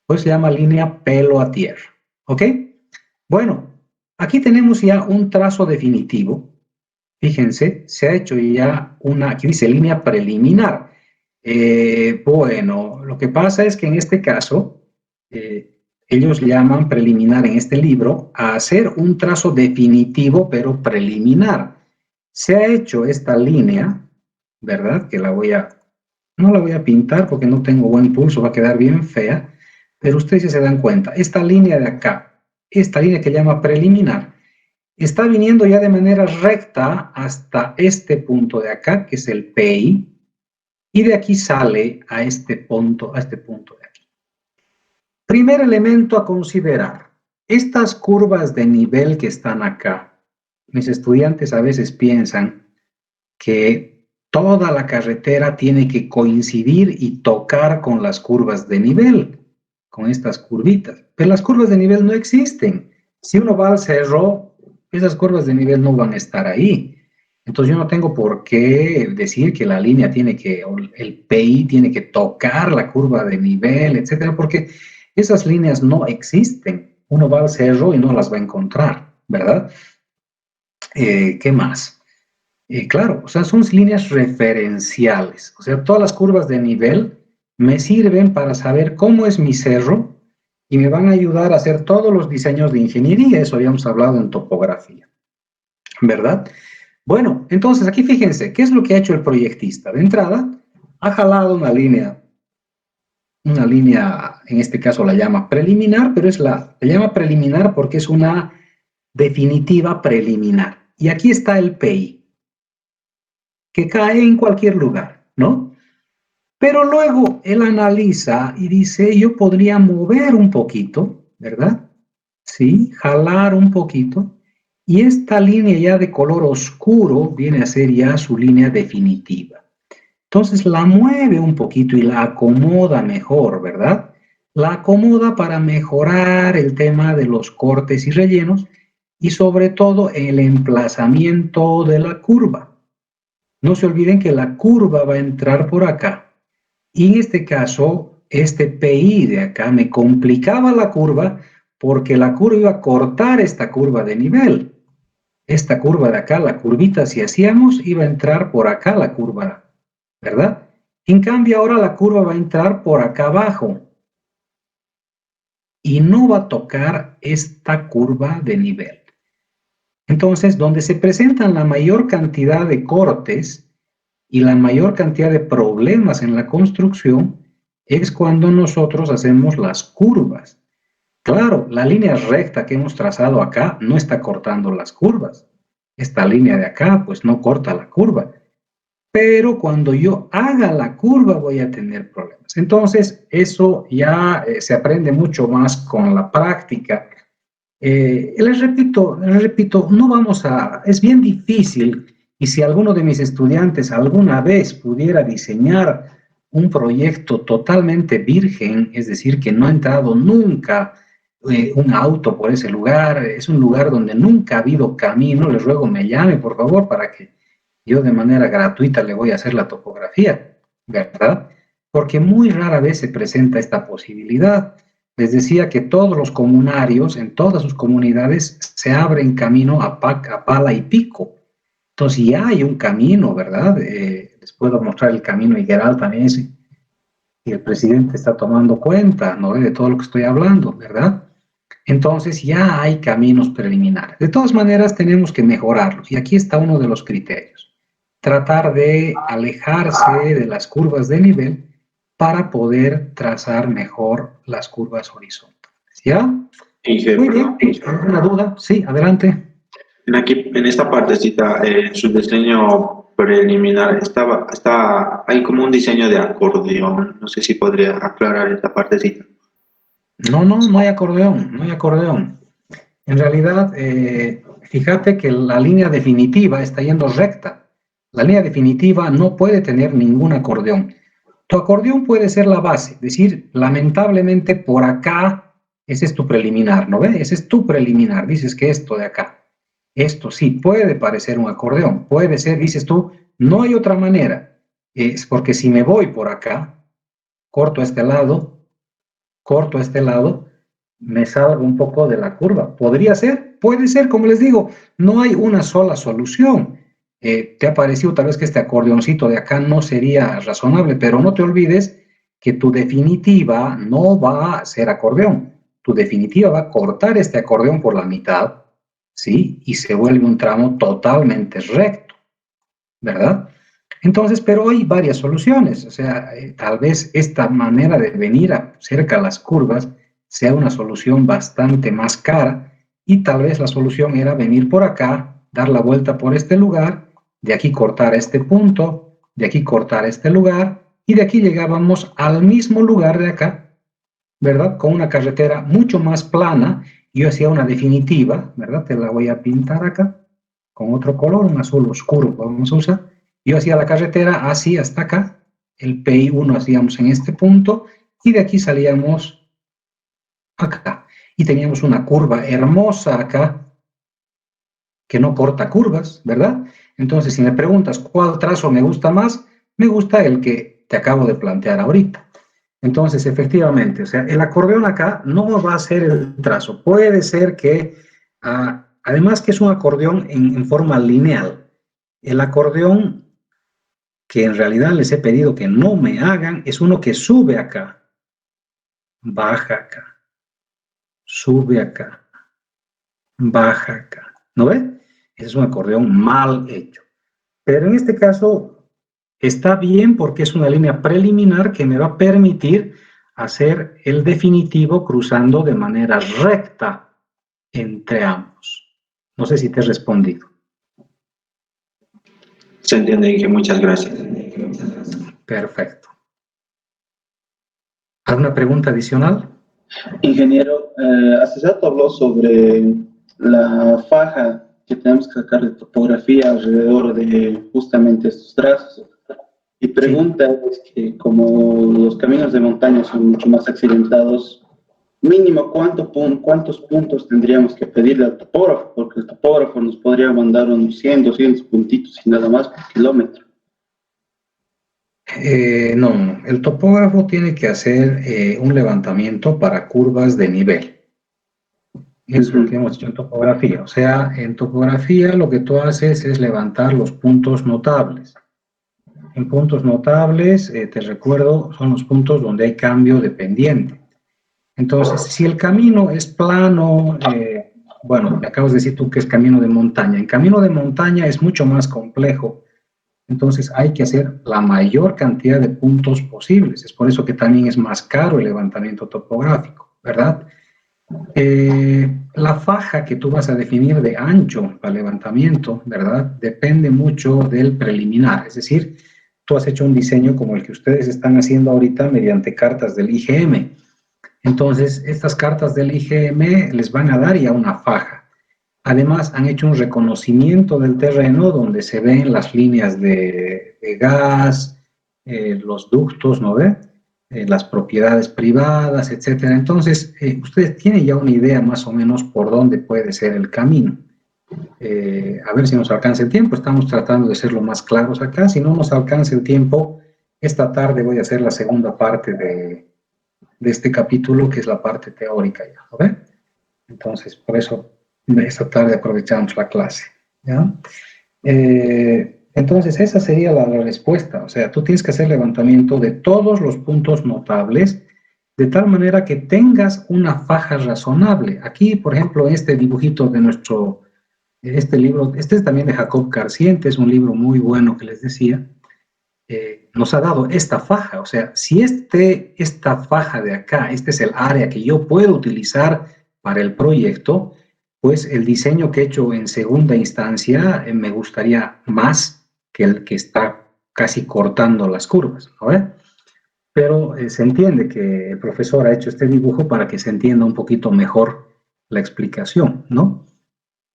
Pues se llama línea pelo a tierra, ¿ok? Bueno, aquí tenemos ya un trazo definitivo. Fíjense, se ha hecho ya una, aquí dice línea preliminar. Bueno, lo que pasa es que en este caso, ellos llaman preliminar en este libro a hacer un trazo definitivo, pero preliminar. Se ha hecho esta línea, ¿verdad? Que no la voy a pintar porque no tengo buen pulso, va a quedar bien fea, pero ustedes ya se dan cuenta, esta línea de acá, esta línea que llama preliminar, está viniendo ya de manera recta hasta este punto de acá, que es el PI, y de aquí sale a este punto de aquí. Primer elemento a considerar, estas curvas de nivel que están acá, mis estudiantes a veces piensan que toda la carretera tiene que coincidir y tocar con las curvas de nivel, con estas curvitas. Pero las curvas de nivel no existen. Si uno va al cerro, esas curvas de nivel no van a estar ahí. Entonces yo no tengo por qué decir que la línea tiene que, o el PI tiene que tocar la curva de nivel, etcétera, porque esas líneas no existen. Uno va al cerro y no las va a encontrar, ¿verdad? ¿Qué más? Claro, o sea, son líneas referenciales. O sea, todas las curvas de nivel me sirven para saber cómo es mi cerro y me van a ayudar a hacer todos los diseños de ingeniería. Eso habíamos hablado en topografía, ¿verdad? Bueno, entonces aquí fíjense, ¿qué es lo que ha hecho el proyectista? De entrada, ha jalado una línea, en este caso la llama preliminar, pero la llama preliminar porque es una definitiva preliminar. Y aquí está el PI, que cae en cualquier lugar, ¿no? Pero luego él analiza y dice, yo podría mover un poquito, ¿verdad? Sí, jalar un poquito. Y esta línea ya de color oscuro viene a ser ya su línea definitiva. Entonces la mueve un poquito y la acomoda mejor, ¿verdad? La acomoda para mejorar el tema de los cortes y rellenos y sobre todo el emplazamiento de la curva. No se olviden que la curva va a entrar por acá. Y en este caso, este PI de acá me complicaba la curva porque la curva iba a cortar esta curva de nivel. Esta curva de acá, la curvita, si hacíamos, iba a entrar por acá la curva, ¿verdad? En cambio, ahora la curva va a entrar por acá abajo y no va a tocar esta curva de nivel. Entonces, donde se presentan la mayor cantidad de cortes y la mayor cantidad de problemas en la construcción es cuando nosotros hacemos las curvas. Claro, la línea recta que hemos trazado acá no está cortando las curvas. Esta línea de acá, pues no corta la curva. pero cuando yo haga la curva voy a tener problemas. Entonces, eso ya se aprende mucho más con la práctica. Les repito, no vamos a, es bien difícil, y si alguno de mis estudiantes alguna vez pudiera diseñar un proyecto totalmente virgen, es decir, que no ha entrado nunca un auto por ese lugar, es un lugar donde nunca ha habido camino, les ruego me llame, por favor, para que yo de manera gratuita le voy a hacer la topografía, ¿verdad? Porque muy rara vez se presenta esta posibilidad. Les decía que todos los comunarios, en todas sus comunidades, se abren camino a pala y pico. Entonces ya hay un camino, ¿verdad? Les puedo mostrar el camino Higueral también, y el presidente está tomando cuenta, ¿no? De todo lo que estoy hablando, ¿verdad? Entonces ya hay caminos preliminares. De todas maneras, tenemos que mejorarlos. Y aquí está uno de los criterios. Tratar de alejarse de las curvas de nivel para poder trazar mejor las curvas horizontales. ¿Ya? Muy bien. ¿Alguna duda? Sí, adelante. En esta partecita, su diseño preliminar, hay como un diseño de acordeón. No sé si podría aclarar esta partecita. No hay acordeón, no hay acordeón. En realidad, fíjate que la línea definitiva está yendo recta. La línea definitiva no puede tener ningún acordeón. Tu acordeón puede ser la base, es decir, lamentablemente por acá, ese es tu preliminar, ¿no ves? Ese es tu preliminar, dices que esto de acá. Esto sí puede parecer un acordeón, puede ser, dices tú, no hay otra manera. Es porque si me voy por acá, corto este lado, me salgo un poco de la curva. ¿Podría ser? Puede ser, como les digo, no hay una sola solución. Te ha parecido tal vez que este acordeoncito de acá no sería razonable, pero no te olvides que tu definitiva no va a ser acordeón. Tu definitiva va a cortar este acordeón por la mitad, ¿sí? Y se vuelve un tramo totalmente recto, ¿verdad? Entonces, pero hay varias soluciones, o sea, tal vez esta manera de venir cerca a las curvas sea una solución bastante más cara y tal vez la solución era venir por acá, dar la vuelta por este lugar, de aquí cortar este punto, de aquí cortar este lugar y de aquí llegábamos al mismo lugar de acá, ¿verdad? Con una carretera mucho más plana. Yo hacía una definitiva, ¿verdad? Te la voy a pintar acá con otro color, un azul oscuro vamos a usar. Yo hacía la carretera así hasta acá, el PI1 hacíamos en este punto y de aquí salíamos acá. Y teníamos una curva hermosa acá que no corta curvas, ¿verdad? Entonces, si me preguntas cuál trazo me gusta más, me gusta el que te acabo de plantear ahorita. Entonces, efectivamente, o sea, el acordeón acá no va a ser el trazo. Puede ser que, además que es un acordeón en forma lineal, el acordeón que en realidad les he pedido que no me hagan es uno que sube acá, baja acá, sube acá, baja acá. ¿No ve? Ese es un acordeón mal hecho. Pero en este caso está bien porque es una línea preliminar que me va a permitir hacer el definitivo cruzando de manera recta entre ambos. No sé si te he respondido. Se entiende, que muchas gracias. Perfecto. ¿Alguna pregunta adicional? Ingeniero, hace rato habló sobre la faja que tenemos que sacar de topografía alrededor de justamente estos trazos. Y pregunta es que como los caminos de montaña son mucho más accidentados, mínimo cuántos puntos tendríamos que pedirle al topógrafo, porque el topógrafo nos podría mandar unos 100, 200 puntitos y nada más por kilómetro. No, el topógrafo tiene que hacer un levantamiento para curvas de nivel. Es lo que hemos hecho en topografía. O sea, en topografía lo que tú haces es levantar los puntos notables. En puntos notables, te recuerdo, son los puntos donde hay cambio de pendiente. Entonces, si el camino es plano, bueno, me acabas de decir tú que es camino de montaña. En camino de montaña es mucho más complejo. Entonces hay que hacer la mayor cantidad de puntos posibles. Es por eso que también es más caro el levantamiento topográfico, ¿verdad? la faja que tú vas a definir de ancho para levantamiento, ¿verdad? Depende mucho del preliminar. Es decir, tú has hecho un diseño como el que ustedes están haciendo ahorita mediante cartas del IGM. Entonces, estas cartas del IGM les van a dar ya una faja. Además, han hecho un reconocimiento del terreno donde se ven las líneas de gas, los ductos, ¿no ve? Las propiedades privadas, etcétera. Entonces, ustedes tienen ya una idea más o menos por dónde puede ser el camino. A ver si nos alcanza el tiempo. Estamos tratando de ser lo más claros acá. Si no nos alcanza el tiempo, esta tarde voy a hacer la segunda parte de este capítulo, que es la parte teórica ya, ¿no ve? Entonces, por eso esta tarde aprovechamos la clase, ¿ya? Entonces, esa sería la respuesta. O sea, tú tienes que hacer levantamiento de todos los puntos notables, de tal manera que tengas una faja razonable. Aquí, por ejemplo, este dibujito de este libro, este es también de Jacob Carciente, es un libro muy bueno que les decía, nos ha dado esta faja. O sea, si esta faja de acá, este es el área que yo puedo utilizar para el proyecto, pues el diseño que he hecho en segunda instancia me gustaría más que el que está casi cortando las curvas, ¿no? Pero se entiende que el profesor ha hecho este dibujo para que se entienda un poquito mejor la explicación, ¿no?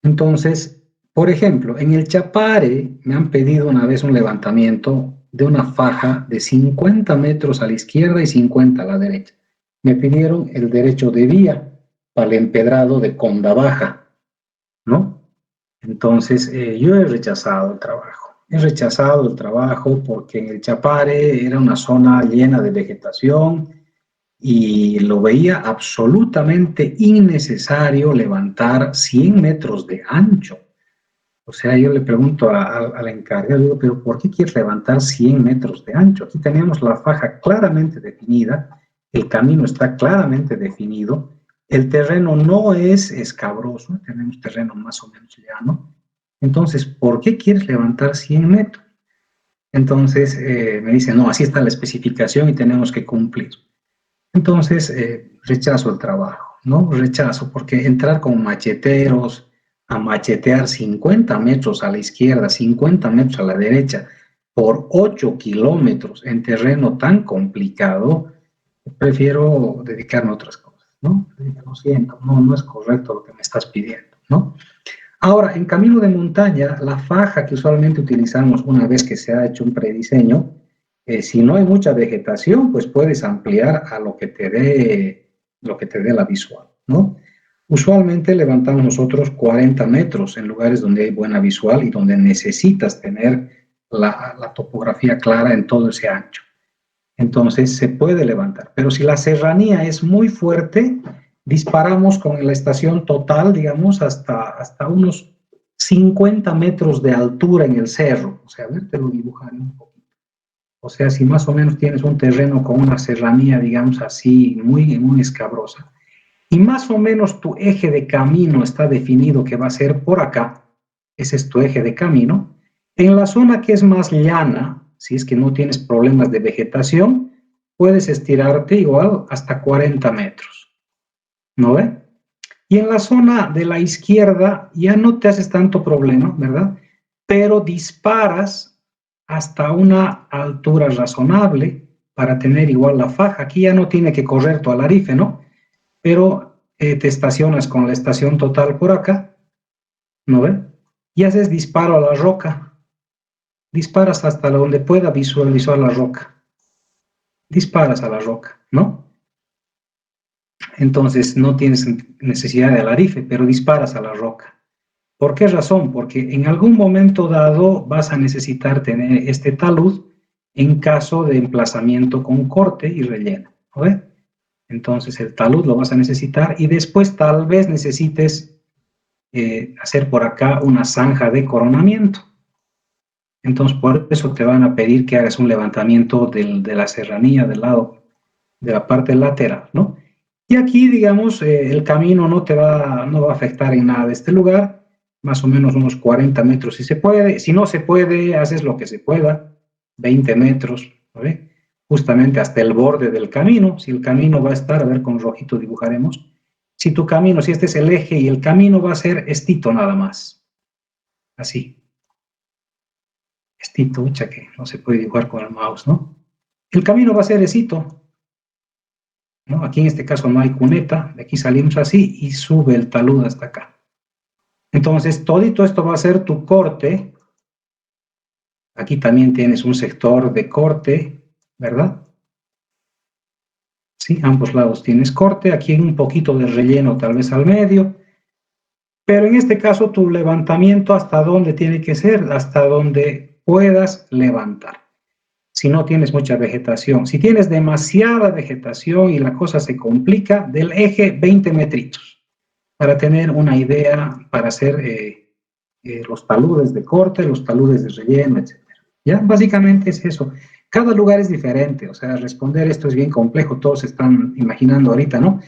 Entonces, por ejemplo, en el Chapare me han pedido una vez un levantamiento de una faja de 50 metros a la izquierda y 50 a la derecha. Me pidieron el derecho de vía para el empedrado de Conda Baja, ¿no? Entonces, yo he rechazado el trabajo. He rechazado el trabajo porque en el Chapare era una zona llena de vegetación y lo veía absolutamente innecesario levantar 100 metros de ancho. O sea, yo le pregunto al encargado, digo, pero ¿por qué quieres levantar 100 metros de ancho? Aquí tenemos la faja claramente definida, el camino está claramente definido, el terreno no es escabroso, tenemos terreno más o menos llano. Entonces, ¿por qué quieres levantar 100 metros? Entonces me dice, no, así está la especificación y tenemos que cumplir. Entonces rechazo el trabajo, ¿no? Rechazo, porque entrar con macheteros a machetear 50 metros a la izquierda, 50 metros a la derecha, por 8 kilómetros en terreno tan complicado, prefiero dedicarme a otras cosas, ¿no? Lo siento, no es correcto lo que me estás pidiendo, ¿no? Ahora, en camino de montaña, la faja que usualmente utilizamos una vez que se ha hecho un prediseño, si no hay mucha vegetación, pues puedes ampliar a lo que te dé la visual, ¿no? Usualmente levantamos nosotros 40 metros en lugares donde hay buena visual y donde necesitas tener la topografía clara en todo ese ancho. Entonces se puede levantar, pero si la serranía es muy fuerte, disparamos con la estación total, digamos, hasta unos 50 metros de altura en el cerro. O sea, a ver, te lo dibujaré un poquito. O sea, si más o menos tienes un terreno con una serranía, digamos así, muy escabrosa, y más o menos tu eje de camino está definido que va a ser por acá, ese es tu eje de camino, en la zona que es más llana, si es que no tienes problemas de vegetación, puedes estirarte igual hasta 40 metros, ¿no ve? Y en la zona de la izquierda ya no te haces tanto problema, ¿verdad? Pero disparas hasta una altura razonable para tener igual la faja. Aquí ya no tiene que correr tu alarife, ¿no? Pero te estacionas con la estación total por acá, ¿no ve? Y haces disparo a la roca. Disparas hasta donde pueda visualizar la roca. Disparas a la roca, ¿no? Entonces no tienes necesidad de alarife, pero disparas a la roca. ¿Por qué razón? Porque en algún momento dado vas a necesitar tener este talud en caso de emplazamiento con corte y relleno, ¿no ve? Entonces el talud lo vas a necesitar y después tal vez necesites hacer por acá una zanja de coronamiento. Entonces por eso te van a pedir que hagas un levantamiento de la serranía del lado, de la parte lateral, ¿no? Y aquí, digamos, el camino no va a afectar en nada de este lugar, más o menos unos 40 metros si se puede. Si no se puede, haces lo que se pueda, 20 metros, ¿no ve? Justamente hasta el borde del camino. Si el camino va a estar, a ver, con rojito dibujaremos, Si tu camino, si este es el eje y el camino va a ser estito nada más. Así. Estito, mucha que no se puede dibujar con el mouse, ¿no? El camino va a ser esito, ¿no? Aquí en este caso no hay cuneta, de aquí salimos así y sube el talud hasta acá. Entonces, todito esto va a ser tu corte. Aquí también tienes un sector de corte, ¿verdad? Sí, ambos lados tienes corte, aquí hay un poquito de relleno tal vez al medio, pero en este caso tu levantamiento hasta dónde tiene que ser, hasta donde puedas levantar. Si no tienes mucha vegetación, si tienes demasiada vegetación y la cosa se complica, del eje 20 metritos, para tener una idea, para hacer los taludes de corte, los taludes de relleno, etc. ¿Ya? Básicamente es eso. Cada lugar es diferente, o sea, responder esto es bien complejo, todos se están imaginando ahorita, ¿no?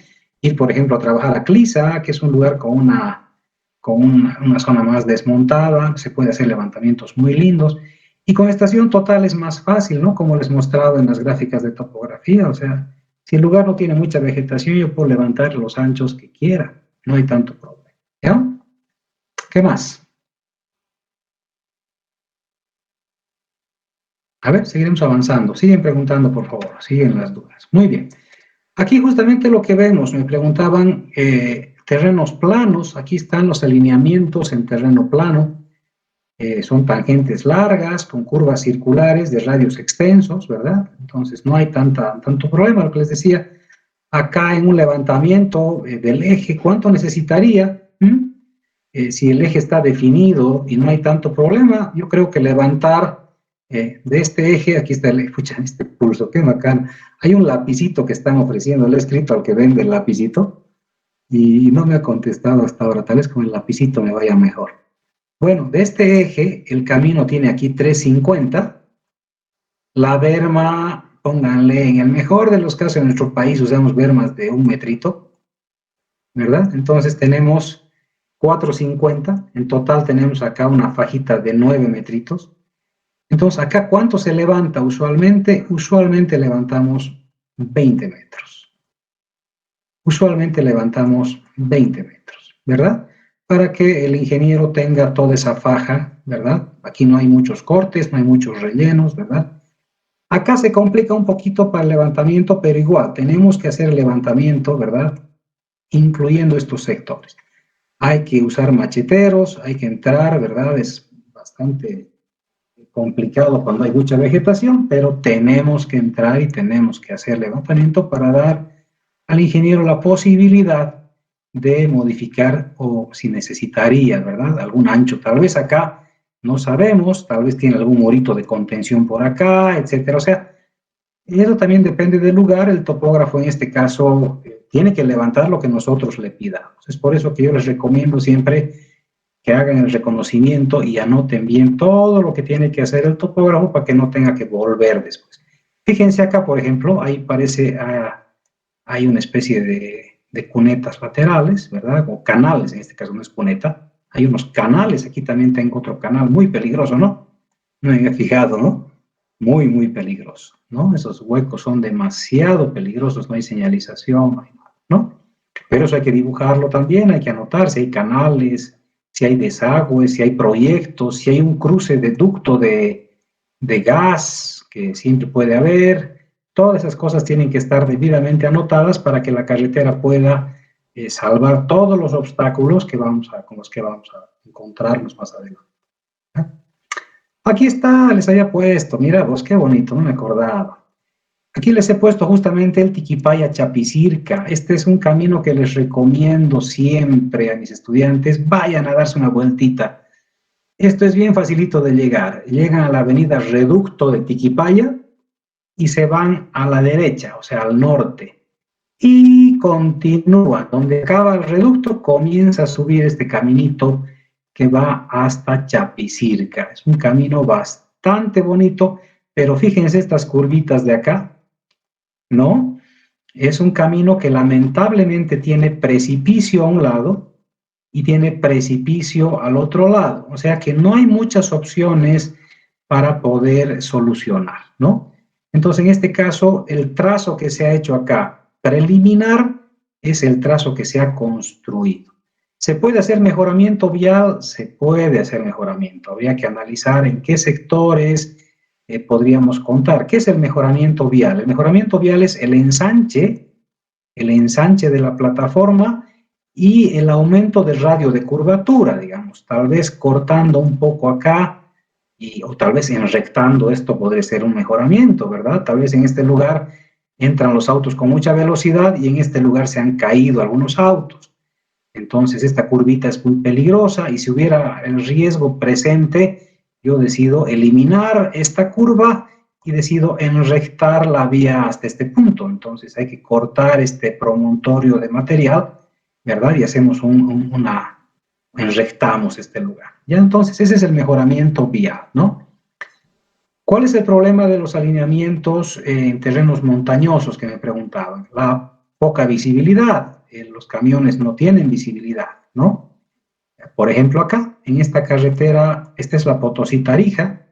Ir, por ejemplo, a trabajar a Clisa, que es un lugar con una zona más desmontada, se puede hacer levantamientos muy lindos, y con estación total es más fácil, ¿no? Como les mostraba en las gráficas de topografía, o sea, si el lugar no tiene mucha vegetación, yo puedo levantar los anchos que quiera, no hay tanto problema, ¿ya? ¿Qué más? A ver, seguiremos avanzando. Siguen preguntando, por favor. Siguen las dudas. Muy bien. Aquí justamente lo que vemos, me preguntaban terrenos planos. Aquí están los alineamientos en terreno plano. Son tangentes largas, con curvas circulares de radios extensos, ¿verdad? Entonces no hay tanto problema. Lo que les decía, acá en un levantamiento del eje, ¿cuánto necesitaría? Si el eje está definido y no hay tanto problema, yo creo que levantar de este eje, aquí está este pulso, qué bacán. Hay un lapicito que están ofreciendo, le he escrito al que vende el lapicito y no me ha contestado hasta ahora, tal vez con el lapicito me vaya mejor. Bueno, de este eje, el camino tiene aquí 350, la berma, pónganle, en el mejor de los casos en nuestro país usamos bermas de 1 metrito, ¿verdad? Entonces tenemos 450, en total tenemos acá una fajita de 9 metritos. Entonces, acá, ¿cuánto se levanta usualmente? Usualmente levantamos 20 metros. Usualmente levantamos 20 metros, ¿verdad? Para que el ingeniero tenga toda esa faja, ¿verdad? Aquí no hay muchos cortes, no hay muchos rellenos, ¿verdad? Acá se complica un poquito para el levantamiento, pero igual, tenemos que hacer el levantamiento, ¿verdad? Incluyendo estos sectores. Hay que usar macheteros, hay que entrar, ¿verdad? Es bastante complicado cuando hay mucha vegetación, pero tenemos que entrar y tenemos que hacer levantamiento para dar al ingeniero la posibilidad de modificar o si necesitaría, ¿verdad? Algún ancho, tal vez acá no sabemos, tal vez tiene algún morito de contención por acá, etcétera. O sea, eso también depende del lugar. El topógrafo en este caso tiene que levantar lo que nosotros le pidamos. Es por eso que yo les recomiendo siempre que hagan el reconocimiento y anoten bien todo lo que tiene que hacer el topógrafo para que no tenga que volver después. Fíjense acá, por ejemplo, ahí parece, hay una especie de cunetas laterales, ¿verdad? O canales, en este caso no es cuneta. Hay unos canales, aquí también tengo otro canal muy peligroso, ¿no? No me había fijado, ¿no? Muy peligroso, ¿no? Esos huecos son demasiado peligrosos, no hay señalización, no hay nada, ¿no? Pero eso hay que dibujarlo también, hay que anotar si hay canales, si hay desagües, si hay proyectos, si hay un cruce de ducto de gas, que siempre puede haber. Todas esas cosas tienen que estar debidamente anotadas para que la carretera pueda salvar todos los obstáculos con los que vamos a encontrarnos más adelante. Aquí está, les había puesto, mira vos, qué bonito, no me acordaba. Aquí les he puesto justamente el Tiquipaya Chapicirca. Este es un camino que les recomiendo siempre a mis estudiantes. Vayan a darse una vueltita. Esto es bien facilito de llegar. Llegan a la avenida Reducto de Tiquipaya y se van a la derecha, o sea, al norte. Y continúan. Donde acaba el reducto, comienza a subir este caminito que va hasta Chapicirca. Es un camino bastante bonito, pero fíjense estas curvitas de acá, ¿no? Es un camino que lamentablemente tiene precipicio a un lado y tiene precipicio al otro lado. O sea que no hay muchas opciones para poder solucionar, ¿no? Entonces, en este caso, el trazo que se ha hecho acá preliminar es el trazo que se ha construido. ¿Se puede hacer mejoramiento vial? Se puede hacer mejoramiento. Habría que analizar en qué sectores podríamos contar. ¿Qué es el mejoramiento vial? El mejoramiento vial es el ensanche de la plataforma y el aumento del radio de curvatura, digamos, tal vez cortando un poco acá o tal vez enrectando. Esto podría ser un mejoramiento, ¿verdad? Tal vez en este lugar entran los autos con mucha velocidad y en este lugar se han caído algunos autos. Entonces esta curvita es muy peligrosa y si hubiera el riesgo presente, yo decido eliminar esta curva y decido enrectar la vía hasta este punto. Entonces hay que cortar este promontorio de material, ¿verdad? Y hacemos enrectamos este lugar. Ya, entonces ese es el mejoramiento vial, ¿no? ¿Cuál es el problema de los alineamientos en terrenos montañosos que me preguntaban? La poca visibilidad. Los camiones no tienen visibilidad, ¿no? Por ejemplo, acá, en esta carretera, esta es la Potosí-Tarija.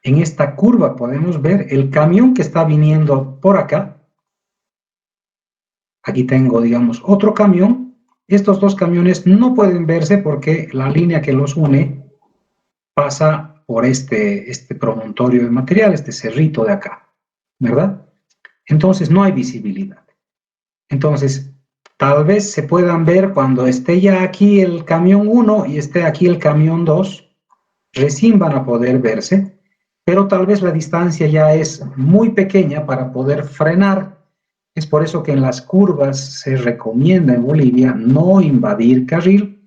En esta curva podemos ver el camión que está viniendo por acá. Aquí tengo, digamos, otro camión. Estos dos camiones no pueden verse porque la línea que los une pasa por este promontorio de material, este cerrito de acá, ¿verdad? Entonces no hay visibilidad. Entonces, tal vez se puedan ver cuando esté ya aquí el camión 1 y esté aquí el camión 2, recién van a poder verse, pero tal vez la distancia ya es muy pequeña para poder frenar. Es por eso que en las curvas se recomienda en Bolivia no invadir carril.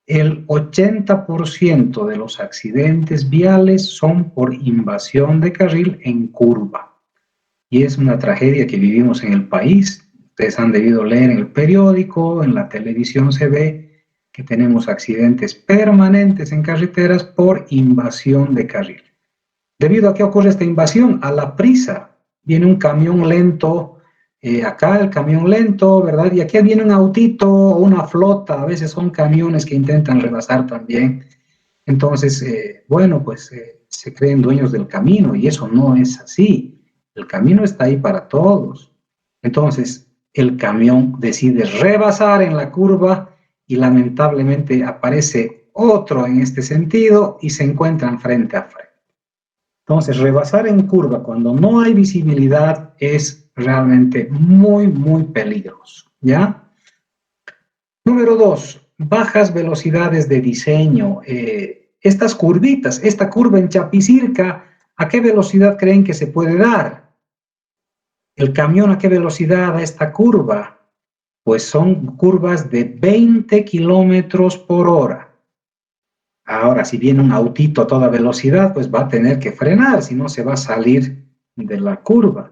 El 80% de los accidentes viales son por invasión de carril en curva. Y es una tragedia que vivimos en el país. Ustedes han debido leer en el periódico, en la televisión se ve que tenemos accidentes permanentes en carreteras por invasión de carril. ¿Debido a qué ocurre esta invasión? A la prisa. Viene un camión lento, acá el camión lento, ¿verdad? Y aquí viene un autito o una flota, a veces son camiones que intentan rebasar también. Entonces, bueno, pues se creen dueños del camino y eso no es así. El camino está ahí para todos. Entonces, el camión decide rebasar en la curva y lamentablemente aparece otro en este sentido y se encuentran frente a frente. Entonces, rebasar en curva cuando no hay visibilidad es realmente muy, muy peligroso, ¿ya? Número 2, bajas velocidades de diseño. Estas curvitas, esta curva en Chapicirca, ¿a qué velocidad creen que se puede dar? ¿El camión a qué velocidad da esta curva? Pues son curvas de 20 kilómetros por hora. Ahora, si viene un autito a toda velocidad, pues va a tener que frenar, si no se va a salir de la curva.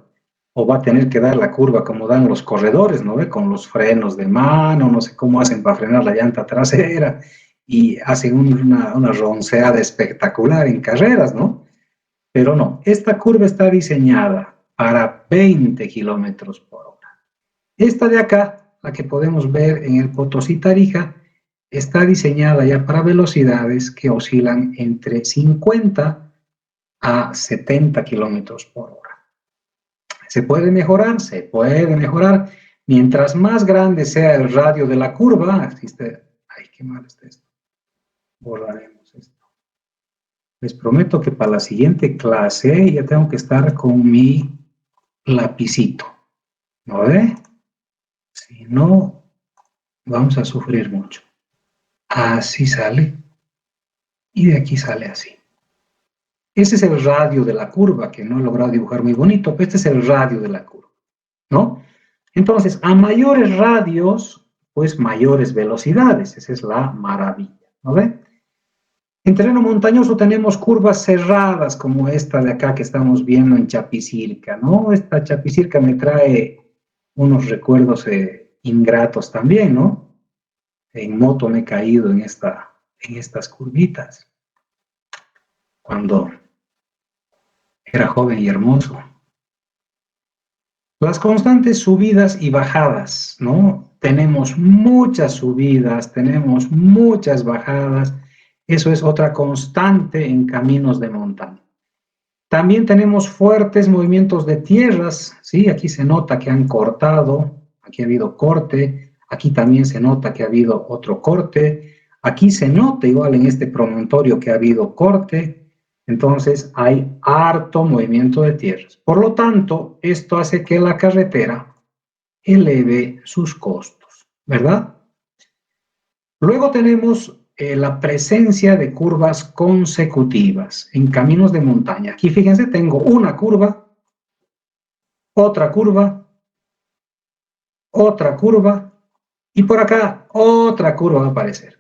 O va a tener que dar la curva como dan los corredores, ¿no ve? Con los frenos de mano, no sé cómo hacen para frenar la llanta trasera, y hacen una ronceada espectacular en carreras, ¿no? Pero no, esta curva está diseñada para 20 kilómetros por hora. Esta de acá, la que podemos ver en el Potosí-Tarija, está diseñada ya para velocidades que oscilan entre 50 a 70 kilómetros por hora. ¿Se puede mejorar? Se puede mejorar. Mientras más grande sea el radio de la curva, ay, qué mal está esto. Borraremos esto. Les prometo que para la siguiente clase ya tengo que estar con mi lapicito. ¿No ve? Si no, vamos a sufrir mucho. Así sale. Y de aquí sale así. Ese es el radio de la curva, que no he logrado dibujar muy bonito, pero este es el radio de la curva, ¿no? Entonces, a mayores radios, pues mayores velocidades. Esa es la maravilla, ¿no ve? En terreno montañoso tenemos curvas cerradas, como esta de acá que estamos viendo en Chapicirca, ¿no? Esta Chapicirca me trae unos recuerdos ingratos también, ¿no? En moto me he caído en estas curvitas, cuando era joven y hermoso. Las constantes subidas y bajadas, ¿no? Tenemos muchas subidas, tenemos muchas bajadas. Eso es otra constante en caminos de montaña. También tenemos fuertes movimientos de tierras, ¿sí? Aquí se nota que han cortado aquí ha habido corte, aquí también se nota que ha habido otro corte, aquí se nota igual en este promontorio que ha habido corte, entonces hay harto movimiento de tierras. Por lo tanto, esto hace que la carretera eleve sus costos, ¿verdad? Luego tenemos la presencia de curvas consecutivas en caminos de montaña. Aquí fíjense, tengo una curva, otra curva, otra curva, y por acá otra curva va a aparecer.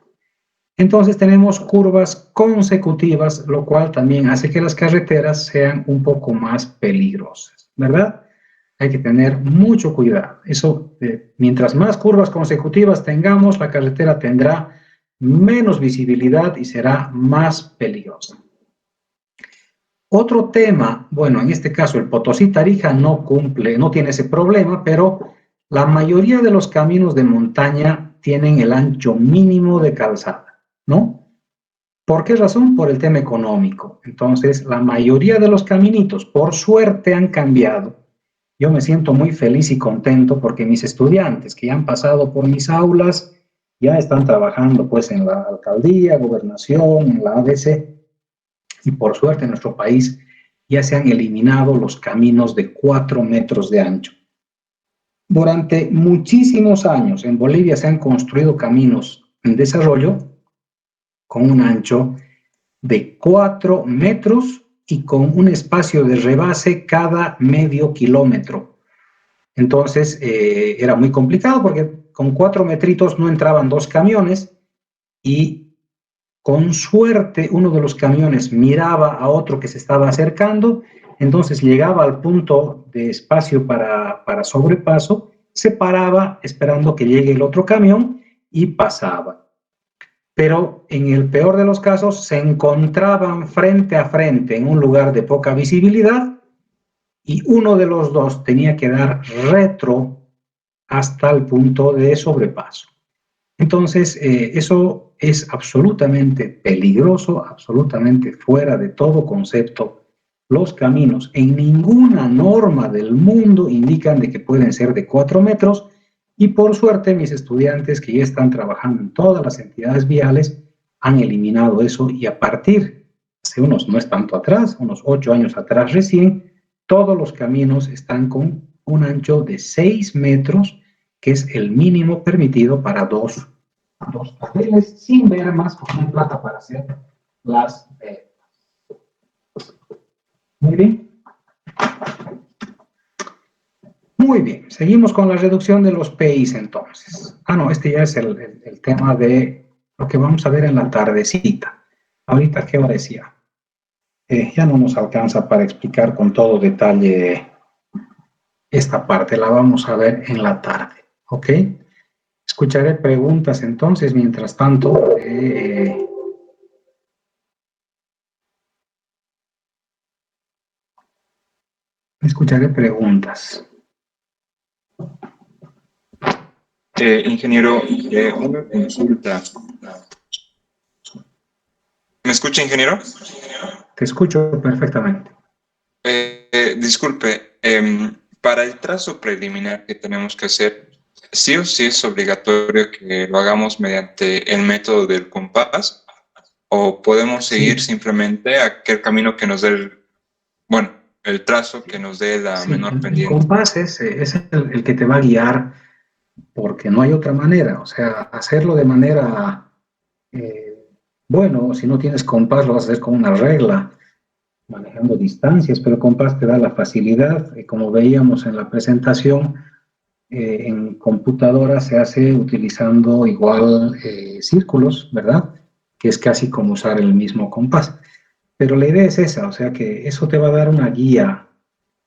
Entonces tenemos curvas consecutivas, lo cual también hace que las carreteras sean un poco más peligrosas, ¿verdad? Hay que tener mucho cuidado. Eso, mientras más curvas consecutivas tengamos, la carretera tendrá menos visibilidad y será más peligrosa. Otro tema, bueno, en este caso el Potosí-Tarija no tiene ese problema, pero la mayoría de los caminos de montaña tienen el ancho mínimo de calzada, ¿no? ¿Por qué razón? Por el tema económico. Entonces, la mayoría de los caminitos, por suerte, han cambiado. Yo me siento muy feliz y contento porque mis estudiantes que ya han pasado por mis aulas ya están trabajando pues en la alcaldía, gobernación, en la ABC, y por suerte en nuestro país ya se han eliminado los caminos de 4 metros de ancho. Durante muchísimos años en Bolivia se han construido caminos en desarrollo con un ancho de 4 metros y con un espacio de rebase cada medio kilómetro. Entonces era muy complicado porque con 4 metritos no entraban 2 camiones y con suerte uno de los camiones miraba a otro que se estaba acercando, entonces llegaba al punto de espacio para sobrepaso, se paraba esperando que llegue el otro camión y pasaba. Pero en el peor de los casos se encontraban frente a frente en un lugar de poca visibilidad y uno de los dos tenía que dar retro hasta el punto de sobrepaso. Entonces, eso es absolutamente peligroso, absolutamente fuera de todo concepto. Los caminos en ninguna norma del mundo indican de que pueden ser de 4 metros y por suerte mis estudiantes que ya están trabajando en todas las entidades viales han eliminado eso y a partir, hace unos, no es tanto atrás, unos 8 años atrás recién, todos los caminos están con un ancho de 6 metros, que es el mínimo permitido para dos carriles, sin ver más con una plata para hacer las vetas. Muy bien. Muy bien, seguimos con la reducción de los PIs entonces. No, este ya es el tema de lo que vamos a ver en la tardecita. Ahorita, ¿qué hora decía? Ya no nos alcanza para explicar con todo detalle esta parte, la vamos a ver en la tarde, ¿ok? Escucharé preguntas entonces, mientras tanto. Escucharé preguntas. Ingeniero, una consulta. ¿Me escucha, ingeniero? Te escucho perfectamente. Disculpe, para el trazo preliminar que tenemos que hacer, ¿sí o sí es obligatorio que lo hagamos mediante el método del compás? ¿O podemos seguir simplemente aquel camino que nos dé el trazo que nos dé la menor pendiente? El compás es el que te va a guiar porque no hay otra manera. O sea, hacerlo de manera, si no tienes compás lo vas a hacer con una regla, manejando distancias, pero el compás te da la facilidad, como veíamos en la presentación, en computadora se hace utilizando igual círculos, ¿verdad? Que es casi como usar el mismo compás. Pero la idea es esa, o sea que eso te va a dar una guía.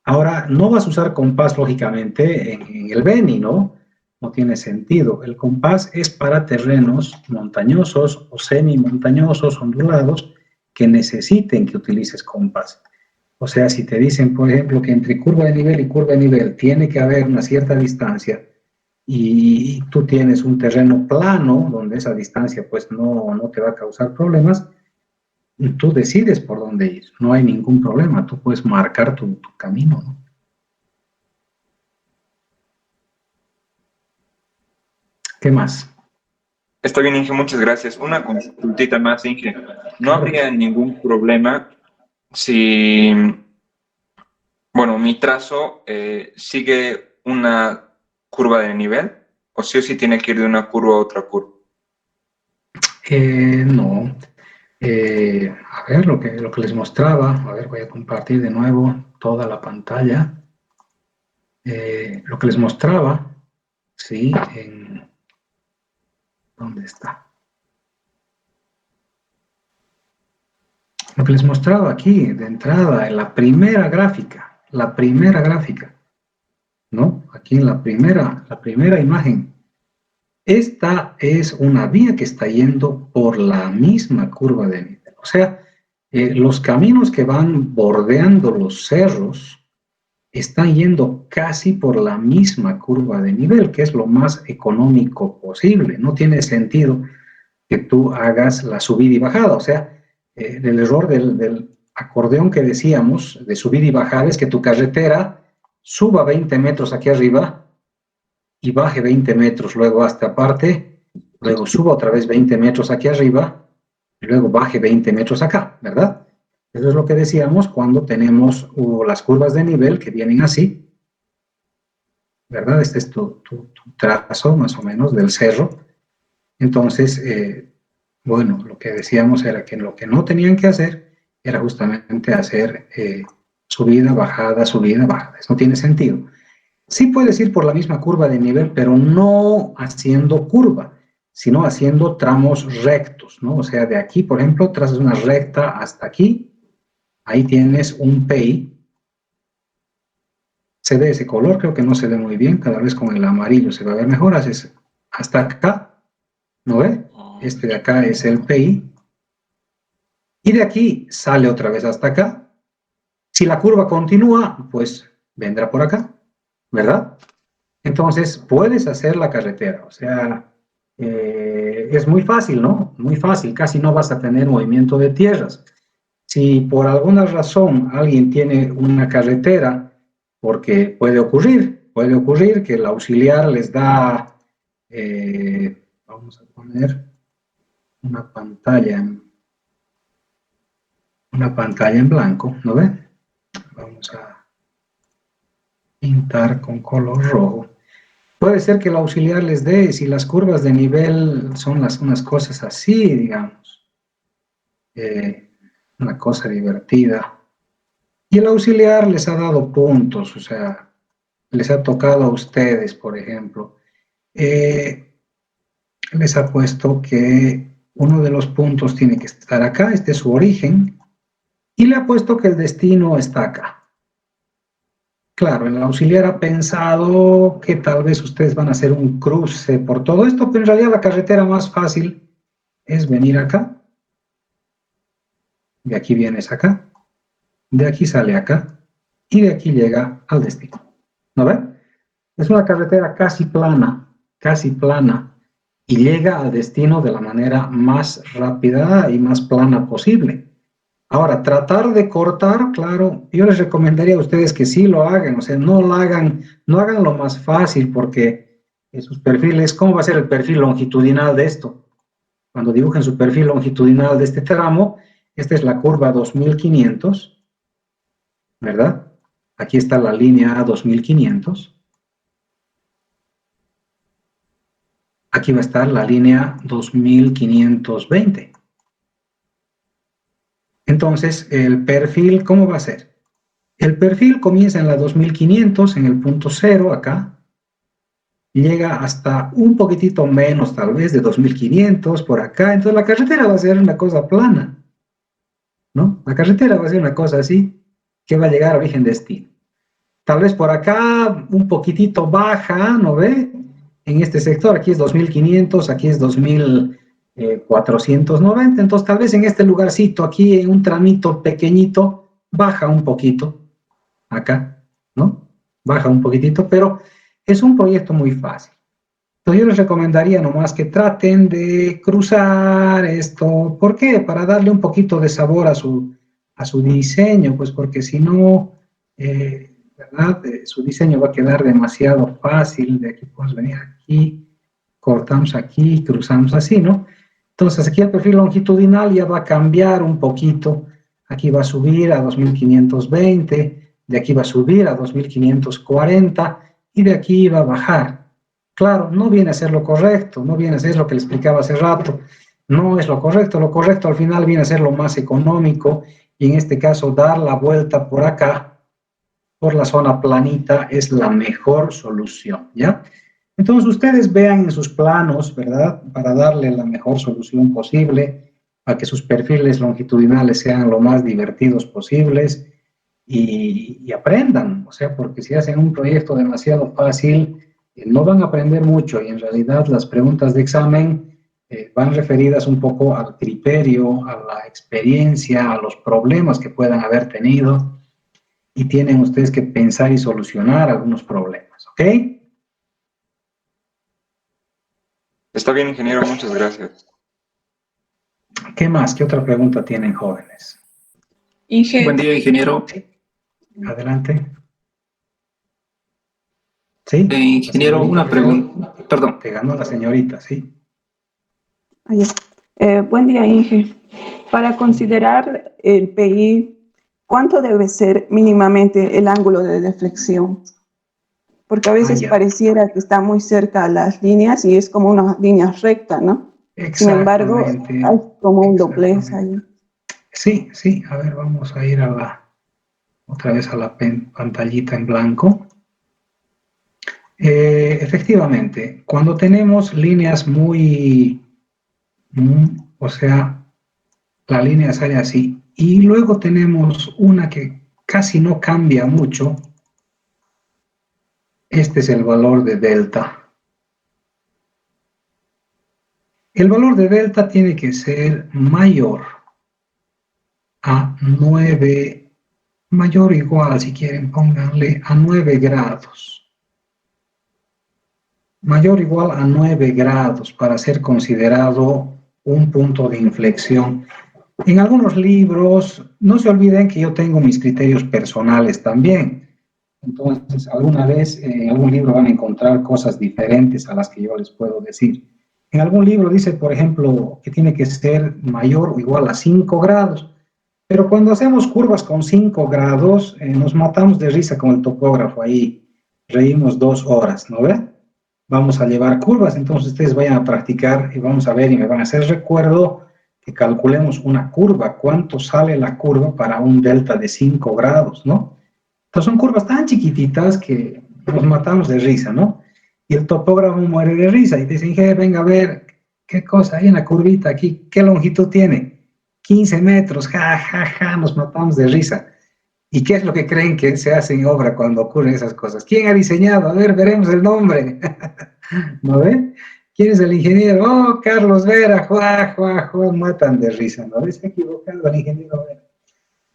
Ahora, no vas a usar compás, lógicamente, en el Beni, ¿no? No tiene sentido. El compás es para terrenos montañosos o semi-montañosos, ondulados, que necesiten que utilices compás. O sea, si te dicen, por ejemplo, que entre curva de nivel y curva de nivel tiene que haber una cierta distancia y tú tienes un terreno plano donde esa distancia pues no te va a causar problemas, tú decides por dónde ir, no hay ningún problema, tú puedes marcar tu camino, ¿no? ¿Qué más? Está bien, Inge, muchas gracias. Una consultita más, Inge. ¿No habría ningún problema si, bueno, mi trazo sigue una curva de nivel o sí tiene que ir de una curva a otra curva? No. A ver, lo que les mostraba, a ver, voy a compartir de nuevo toda la pantalla. Lo que les mostraba, sí, ¿dónde está? Lo que les mostraba aquí, de entrada, en la primera gráfica, ¿no? Aquí en la primera imagen. Esta es una vía que está yendo por la misma curva de nivel. O sea, los caminos que van bordeando los cerros están yendo casi por la misma curva de nivel, que es lo más económico posible. No tiene sentido que tú hagas la subida y bajada. O sea, el error del acordeón que decíamos, de subir y bajar, es que tu carretera suba 20 metros aquí arriba y baje 20 metros luego hasta aparte, luego suba otra vez 20 metros aquí arriba y luego baje 20 metros acá, ¿verdad? Eso es lo que decíamos cuando tenemos las curvas de nivel que vienen así, ¿verdad? Este es tu trazo más o menos del cerro. Entonces, bueno, lo que decíamos era que lo que no tenían que hacer era justamente hacer subida, bajada, subida, bajada. Eso no tiene sentido. Sí puedes ir por la misma curva de nivel, pero no haciendo curva, sino haciendo tramos rectos, ¿no? O sea, de aquí, por ejemplo, trazas una recta hasta aquí, ahí tienes un PI. Se ve ese color, creo que no se ve muy bien, cada vez con el amarillo se va a ver mejor, haces hasta acá, ¿no ve? Este de acá es el PI. Y de aquí sale otra vez hasta acá. Si la curva continúa, pues vendrá por acá, ¿verdad? Entonces, puedes hacer la carretera, o sea, es muy fácil, ¿no? Muy fácil, casi no vas a tener movimiento de tierras. Si por alguna razón alguien tiene una carretera, porque puede ocurrir que el auxiliar les da, vamos a poner una pantalla en blanco, ¿no ven? Vamos a pintar con color rojo. Puede ser que el auxiliar les dé, si las curvas de nivel son unas cosas así, digamos, una cosa divertida. Y el auxiliar les ha dado puntos, o sea, les ha tocado a ustedes, por ejemplo. Les ha puesto que uno de los puntos tiene que estar acá, este es su origen, y le ha puesto que el destino está acá. Claro, el auxiliar ha pensado que tal vez ustedes van a hacer un cruce por todo esto, pero en realidad la carretera más fácil es venir acá. De aquí vienes acá, de aquí sale acá, y de aquí llega al destino. ¿No ven? Es una carretera casi plana, y llega al destino de la manera más rápida y más plana posible. Ahora, tratar de cortar, claro, yo les recomendaría a ustedes que sí lo hagan, o sea, no hagan lo más fácil, porque sus perfiles, ¿cómo va a ser el perfil longitudinal de esto? Cuando dibujen su perfil longitudinal de este tramo, esta es la curva 2500, ¿verdad? Aquí está la línea 2500. Aquí va a estar la línea 2520. Entonces, el perfil, ¿cómo va a ser? El perfil comienza en la 2500, en el punto 0, acá. Llega hasta un poquitito menos, tal vez, de 2500, por acá. Entonces, la carretera va a ser una cosa plana, ¿no? La carretera va a ser una cosa así, que va a llegar a origen-destino. Tal vez por acá, un poquitito baja, ¿no ve? En este sector, aquí es 2500, aquí es 2490, entonces tal vez en este lugarcito, aquí en un tramito pequeñito, baja un poquito, acá, ¿no? Baja un poquitito, pero es un proyecto muy fácil. Entonces yo les recomendaría nomás que traten de cruzar esto. ¿Por qué? Para darle un poquito de sabor a su diseño, pues porque si no, ¿verdad? Su diseño va a quedar demasiado fácil. De aquí puedes venir aquí, cortamos aquí, cruzamos así, ¿no? Entonces aquí el perfil longitudinal ya va a cambiar un poquito. Aquí va a subir a 2520, de aquí va a subir a 2540 y de aquí va a bajar. Claro, no viene a ser lo correcto, no viene a ser lo que le explicaba hace rato, no es lo correcto al final viene a ser lo más económico y en este caso dar la vuelta por acá, por la zona planita, es la mejor solución, ¿ya? Entonces ustedes vean en sus planos, ¿verdad? Para darle la mejor solución posible, para que sus perfiles longitudinales sean lo más divertidos posibles y aprendan, o sea, porque si hacen un proyecto demasiado fácil, no van a aprender mucho y en realidad las preguntas de examen van referidas un poco al criterio, a la experiencia, a los problemas que puedan haber tenido y tienen ustedes que pensar y solucionar algunos problemas, ¿ok? Está bien, ingeniero, muchas gracias. ¿Qué más? ¿Qué otra pregunta tienen, jóvenes? Buen día, ingeniero. Adelante. ¿Sí? Ingeniero, una pregunta. Perdón. Te ganó la señorita, ¿sí? Buen día, Inge. Para considerar el PI, ¿cuánto debe ser mínimamente el ángulo de deflexión? Porque a veces pareciera que está muy cerca a las líneas y es como una línea recta, ¿no? Sin embargo, hay como un doblez ahí. Sí, sí. A ver, vamos a ir otra vez a la pantallita en blanco. Efectivamente, cuando tenemos líneas o sea, la línea sale así, y luego tenemos una que casi no cambia mucho, este es el valor de delta. El valor de delta tiene que ser mayor a 9, mayor o igual, si quieren, pónganle a 9 grados. Mayor o igual a 9 grados para ser considerado un punto de inflexión. En algunos libros, no se olviden que yo tengo mis criterios personales también. Entonces, alguna vez en algún libro van a encontrar cosas diferentes a las que yo les puedo decir. En algún libro dice, por ejemplo, que tiene que ser mayor o igual a 5 grados. Pero cuando hacemos curvas con 5 grados, nos matamos de risa con el topógrafo ahí. Reímos 2 horas, ¿no ve? Vamos a llevar curvas, entonces ustedes vayan a practicar y vamos a ver y me van a hacer recuerdo que calculemos una curva, cuánto sale la curva para un delta de 5 grados, ¿no? Entonces son curvas tan chiquititas que nos matamos de risa, ¿no? Y el topógrafo muere de risa y dice, venga a ver, ¿qué cosa hay en la curvita aquí? ¿Qué longitud tiene? 15 metros, ja, ja, ja, nos matamos de risa. ¿Y qué es lo que creen que se hace en obra cuando ocurren esas cosas? ¿Quién ha diseñado? A ver, veremos el nombre. ¿No ven? ¿Quién es el ingeniero? Oh, Carlos Vera, juá, juá, juá, matan de risa, ¿no ves? Se ha equivocado el ingeniero Vera.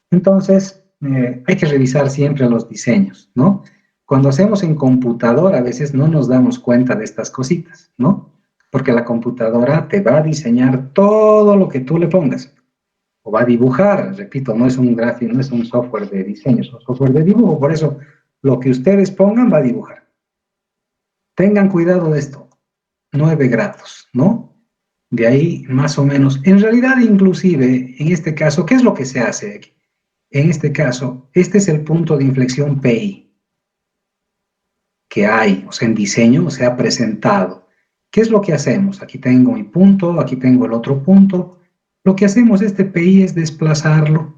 Entonces, hay que revisar siempre los diseños, ¿no? Cuando hacemos en computadora, a veces no nos damos cuenta de estas cositas, ¿no? Porque la computadora te va a diseñar todo lo que tú le pongas. O va a dibujar, repito, no es un gráfico, no es un software de diseño, es un software de dibujo, por eso lo que ustedes pongan va a dibujar. Tengan cuidado de esto, 9 grados, ¿no? De ahí más o menos, en realidad inclusive, en este caso, ¿qué es lo que se hace aquí? En este caso, este es el punto de inflexión PI que hay, o sea, en diseño se ha presentado. ¿Qué es lo que hacemos? Aquí tengo mi punto, aquí tengo el otro punto. Lo que hacemos este PI es desplazarlo.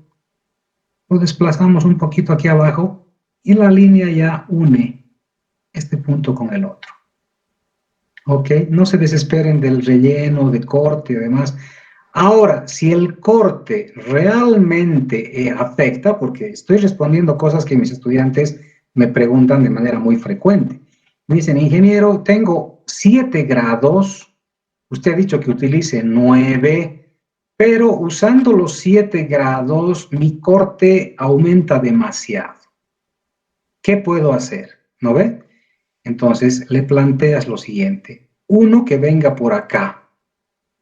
Lo desplazamos un poquito aquí abajo y la línea ya une este punto con el otro. ¿Ok? No se desesperen del relleno, de corte y demás. Ahora, si el corte realmente afecta, porque estoy respondiendo cosas que mis estudiantes me preguntan de manera muy frecuente. Me dicen, ingeniero, tengo 7 grados, usted ha dicho que utilice 9, pero usando los 7 grados, mi corte aumenta demasiado. ¿Qué puedo hacer? ¿No ve? Entonces, le planteas lo siguiente. Uno que venga por acá,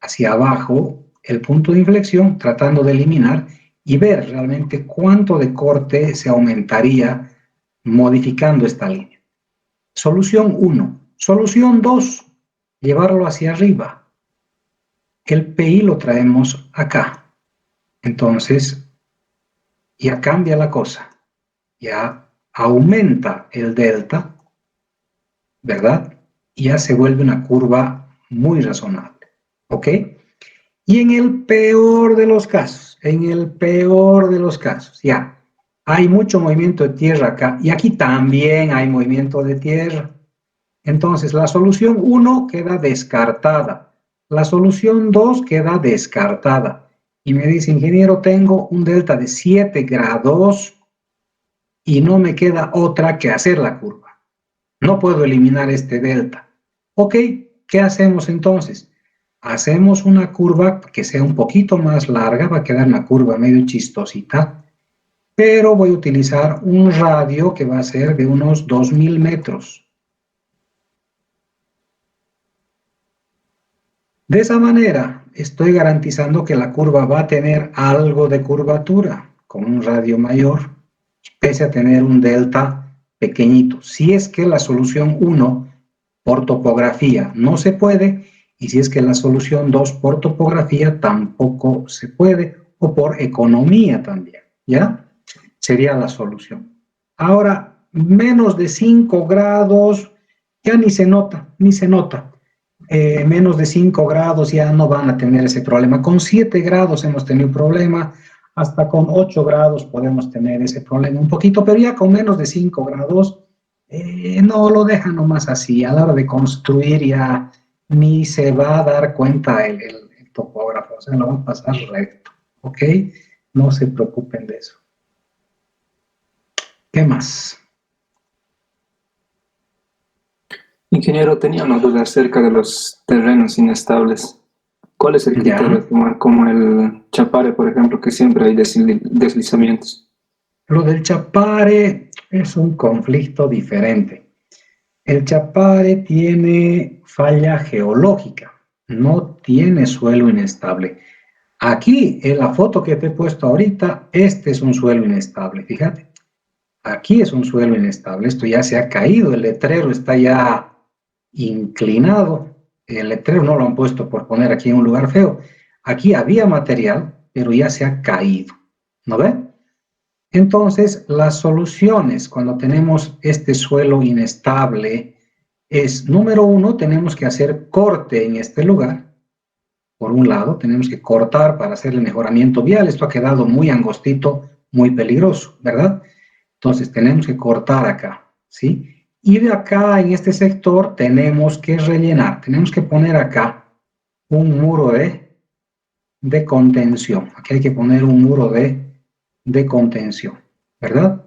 hacia abajo, el punto de inflexión, tratando de eliminar y ver realmente cuánto de corte se aumentaría modificando esta línea. Solución 1. Solución 2. llevarlo hacia arriba. El PI lo traemos acá. Entonces, ya cambia la cosa. Ya aumenta el delta, ¿verdad? Y ya se vuelve una curva muy razonable. ¿Ok? Y en el peor de los casos, ya, hay mucho movimiento de tierra acá, y aquí también hay movimiento de tierra. Entonces, la solución 1 queda descartada, la solución 2 queda descartada. Y me dice, ingeniero, tengo un delta de 7 grados y no me queda otra que hacer la curva. No puedo eliminar este delta. Ok, ¿qué hacemos entonces? Hacemos una curva que sea un poquito más larga, va a quedar una curva medio chistosita, pero voy a utilizar un radio que va a ser de unos 2000 metros. De esa manera, estoy garantizando que la curva va a tener algo de curvatura, con un radio mayor, pese a tener un delta pequeñito. Si es que la solución 1 por topografía no se puede, y si es que la solución 2 por topografía tampoco se puede, o por economía también, ¿ya? Sería la solución. Ahora, menos de 5 grados, ya ni se nota. Menos de 5 grados ya no van a tener ese problema. Con 7 grados hemos tenido un problema, hasta con 8 grados podemos tener ese problema un poquito, pero ya con menos de 5 grados, no lo dejan nomás así. A la hora de construir ya ni se va a dar cuenta el topógrafo, o sea, lo va a pasar recto, ¿ok? No se preocupen de eso. ¿Qué más? Ingeniero, tenía una duda acerca de los terrenos inestables. ¿Cuál es el criterio de tomar como el Chapare, por ejemplo, que siempre hay deslizamientos? Lo del Chapare es un conflicto diferente. El Chapare tiene falla geológica, no tiene suelo inestable. Aquí, en la foto que te he puesto ahorita, este es un suelo inestable, fíjate. Aquí es un suelo inestable, esto ya se ha caído, el letrero está ya inclinado. El letrero no lo han puesto por poner aquí en un lugar feo. Aquí había material, pero ya se ha caído, ¿no ve? Entonces, las soluciones cuando tenemos este suelo inestable es, número 1, tenemos que hacer corte en este lugar. Por un lado, tenemos que cortar para hacer el mejoramiento vial. Esto ha quedado muy angostito, muy peligroso, ¿verdad? Entonces, tenemos que cortar acá, ¿sí? Y de acá, en este sector, tenemos que rellenar. Tenemos que poner acá un muro de contención. Aquí hay que poner un muro de contención, ¿verdad?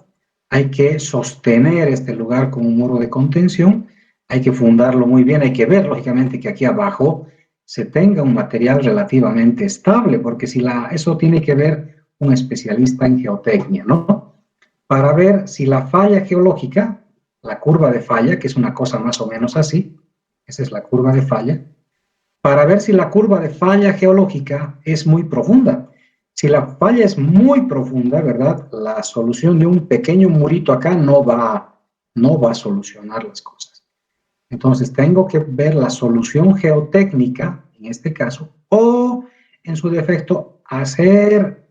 Hay que sostener este lugar con un muro de contención. Hay que fundarlo muy bien. Hay que ver, lógicamente, que aquí abajo se tenga un material relativamente estable, porque si eso tiene que ver un especialista en geotecnia, ¿no? Para ver si la falla geológica, la curva de falla, que es una cosa más o menos así, esa es la curva de falla, para ver si la curva de falla geológica es muy profunda. Si la falla es muy profunda, ¿verdad? La solución de un pequeño murito acá no va a solucionar las cosas. Entonces, tengo que ver la solución geotécnica, en este caso, o, en su defecto, hacer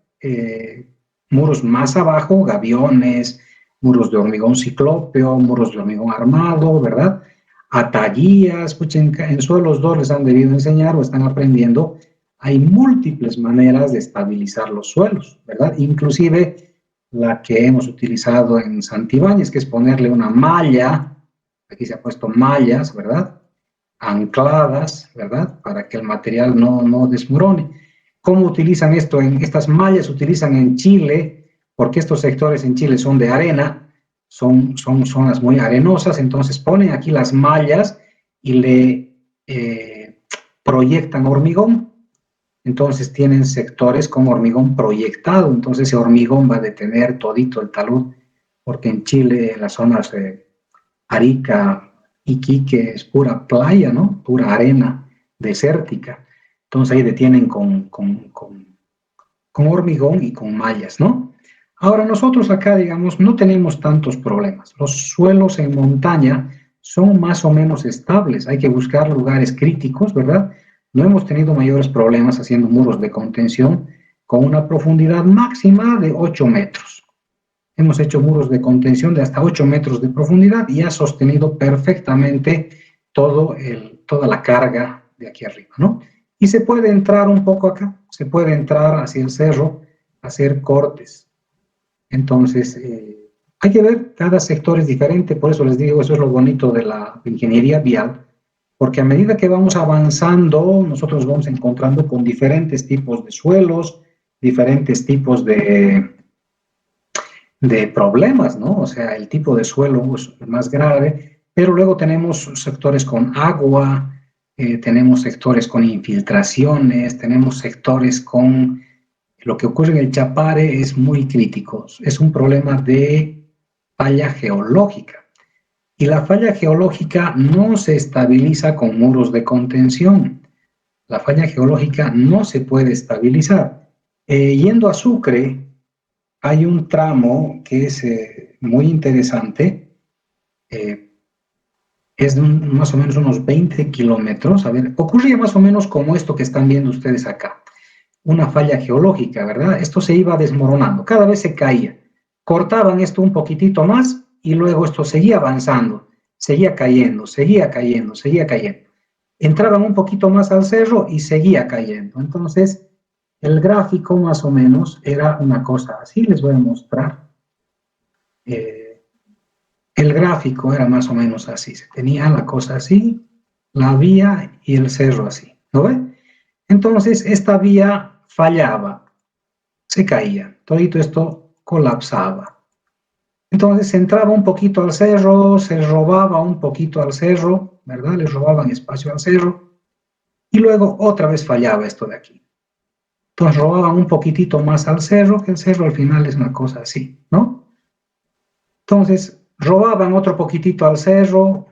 muros más abajo, gaviones, muros de hormigón ciclópeo, muros de hormigón armado, ¿verdad? Ataguías, escuchen, en suelos 2 les han debido enseñar o están aprendiendo, hay múltiples maneras de estabilizar los suelos, ¿verdad? Inclusive la que hemos utilizado en Santibáñez, que es ponerle una malla, aquí se ha puesto mallas, ¿verdad? Ancladas, ¿verdad? Para que el material no desmorone. ¿Cómo utilizan esto? Estas mallas se utilizan en Chile, porque estos sectores en Chile son de arena, son zonas muy arenosas, entonces ponen aquí las mallas y le proyectan hormigón. Entonces tienen sectores con hormigón proyectado, entonces ese hormigón va a detener todito el talud, porque en Chile, en las zonas de Arica, Iquique, es pura playa, ¿no? Pura arena desértica. Entonces ahí detienen con hormigón y con mallas, ¿no? Ahora nosotros acá, digamos, no tenemos tantos problemas. Los suelos en montaña son más o menos estables. Hay que buscar lugares críticos, ¿verdad? No hemos tenido mayores problemas haciendo muros de contención con una profundidad máxima de 8 metros. Hemos hecho muros de contención de hasta 8 metros de profundidad y ha sostenido perfectamente toda la carga de aquí arriba, ¿no? Y se puede entrar un poco acá, se puede entrar hacia el cerro, hacer cortes. Entonces, hay que ver, cada sector es diferente, por eso les digo, eso es lo bonito de la ingeniería vial, porque a medida que vamos avanzando, nosotros nos vamos encontrando con diferentes tipos de suelos, diferentes tipos de problemas, ¿no? O sea, el tipo de suelo es más grave, pero luego tenemos sectores con agua, tenemos sectores con infiltraciones, tenemos sectores con... Lo que ocurre en el Chapare es muy crítico, es un problema de falla geológica. Y la falla geológica no se estabiliza con muros de contención. La falla geológica no se puede estabilizar. Yendo a Sucre, hay un tramo que es muy interesante, es de más o menos unos 20 kilómetros. A ver, ocurría más o menos como esto que están viendo ustedes acá. Una falla geológica, ¿verdad? Esto se iba desmoronando, cada vez se caía. Cortaban esto un poquitito más y luego esto seguía avanzando, seguía cayendo, seguía cayendo, seguía cayendo. Entraban un poquito más al cerro y seguía cayendo. Entonces, el gráfico más o menos era una cosa así, les voy a mostrar. El gráfico era más o menos así, se tenía la cosa así, la vía y el cerro así, ¿no ve? Entonces, esta vía fallaba, se caía, todito esto colapsaba. Entonces, se entraba un poquito al cerro, se robaba un poquito al cerro, ¿verdad? Le robaban espacio al cerro, y luego otra vez fallaba esto de aquí. Entonces, robaban un poquitito más al cerro, que el cerro al final es una cosa así, ¿no? Entonces, robaban otro poquitito al cerro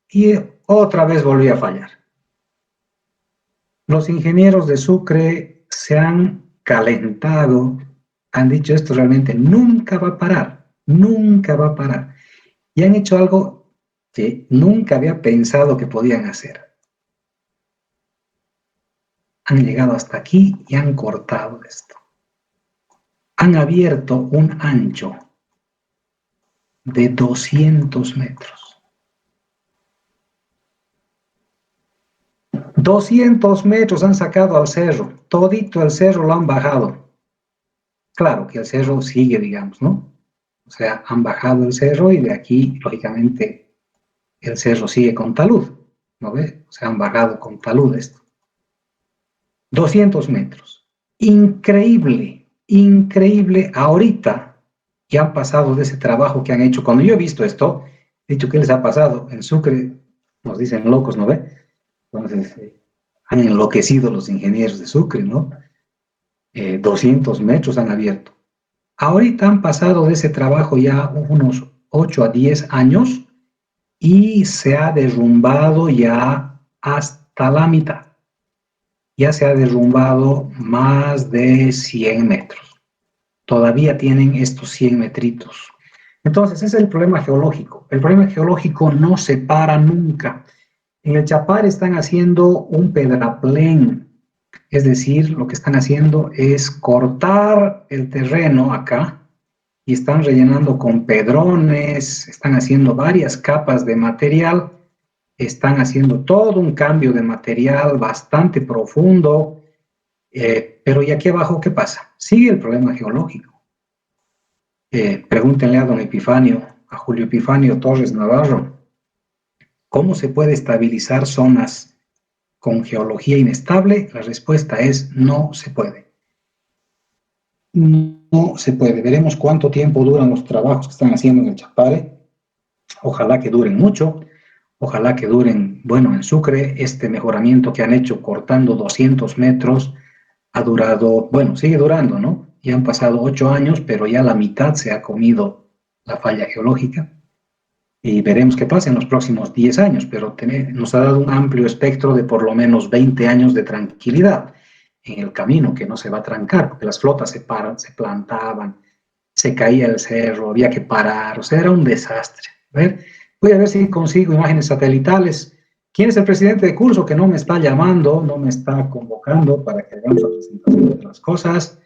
y otra vez volvía a fallar. Los ingenieros de Sucre se han calentado, han dicho esto realmente nunca va a parar, nunca va a parar. Y han hecho algo que nunca había pensado que podían hacer. Han llegado hasta aquí y han cortado esto. Han abierto un ancho de 200 metros. 200 metros han sacado al cerro, todito el cerro lo han bajado. Claro que el cerro sigue, digamos, ¿no? O sea, han bajado el cerro y de aquí, lógicamente, el cerro sigue con talud, ¿no ve? O sea, han bajado con talud esto. 200 metros. Increíble, increíble. Ahorita ya han pasado de ese trabajo que han hecho. Cuando yo he visto esto, he dicho, ¿qué les ha pasado? En Sucre nos dicen locos, ¿no ve? Entonces, han enloquecido los ingenieros de Sucre, ¿no? 200 metros han abierto. Ahorita han pasado de ese trabajo ya unos 8 a 10 años y se ha derrumbado ya hasta la mitad. Ya se ha derrumbado más de 100 metros. Todavía tienen estos 100 metritos. Entonces, ese es el problema geológico. El problema geológico no se para nunca. En el Chapare están haciendo un pedraplén, es decir, lo que están haciendo es cortar el terreno acá y están rellenando con pedrones, están haciendo varias capas de material, están haciendo todo un cambio de material bastante profundo, pero ¿y aquí abajo qué pasa? Sigue el problema geológico. Pregúntenle a don Epifanio, a Julio Epifanio Torres Navarro, ¿cómo se puede estabilizar zonas con geología inestable? La respuesta es no se puede. No se puede. Veremos cuánto tiempo duran los trabajos que están haciendo en el Chapare. Ojalá que duren mucho. Ojalá que duren, bueno, en Sucre, este mejoramiento que han hecho cortando 200 metros ha durado, bueno, sigue durando, ¿no? Ya han pasado 8 años, pero ya la mitad se ha comido la falla geológica. Y veremos qué pasa en los próximos 10 años, pero nos ha dado un amplio espectro de por lo menos 20 años de tranquilidad en el camino, que no se va a trancar, porque las flotas se plantaban, se caía el cerro, había que parar, o sea, era un desastre. ¿Ver? Voy a ver si consigo imágenes satelitales. ¿Quién es el presidente de curso que no me está llamando, no me está convocando para que hagamos la presentación de las cosas?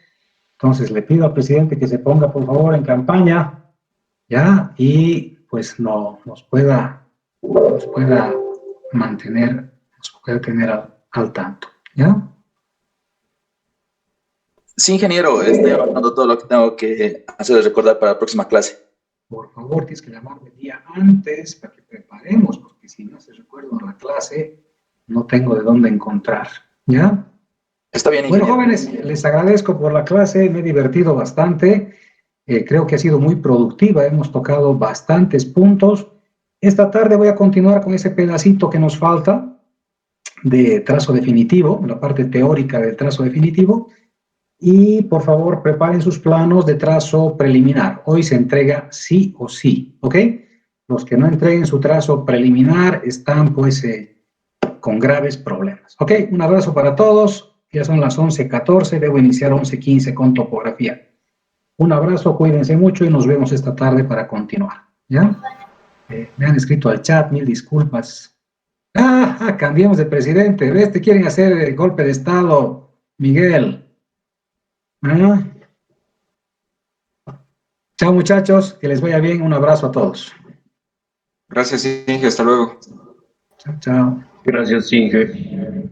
Entonces le pido al presidente que se ponga por favor en campaña, ¿ya? Y pues nos pueda mantener, nos pueda tener al tanto, ¿ya? Sí, ingeniero, estoy anotando todo lo que tengo que hacer recordar para la próxima clase. Por favor, tienes que llamarme el día antes para que preparemos, porque si no se recuerda la clase, no tengo de dónde encontrar, ¿ya? Está bien, Bueno, ingeniero. jóvenes, les agradezco por la clase, me he divertido bastante, creo que ha sido muy productiva, hemos tocado bastantes puntos. Esta tarde voy a continuar con ese pedacito que nos falta de trazo definitivo, la parte teórica del trazo definitivo, y por favor preparen sus planos de trazo preliminar. Hoy se entrega sí o sí, ¿ok? Los que no entreguen su trazo preliminar están pues con graves problemas. Ok, un abrazo para todos. Ya son las 11:14, debo iniciar 11:15 con topografía. Un abrazo, cuídense mucho y nos vemos esta tarde para continuar. ¿Ya? Me han escrito al chat, mil disculpas. Cambiemos de presidente. ¿Ves? Te quieren hacer el golpe de Estado, Miguel. Chao muchachos, que les vaya bien. Un abrazo a todos. Gracias, Inge. Hasta luego. Chao, chao. Gracias, Inge.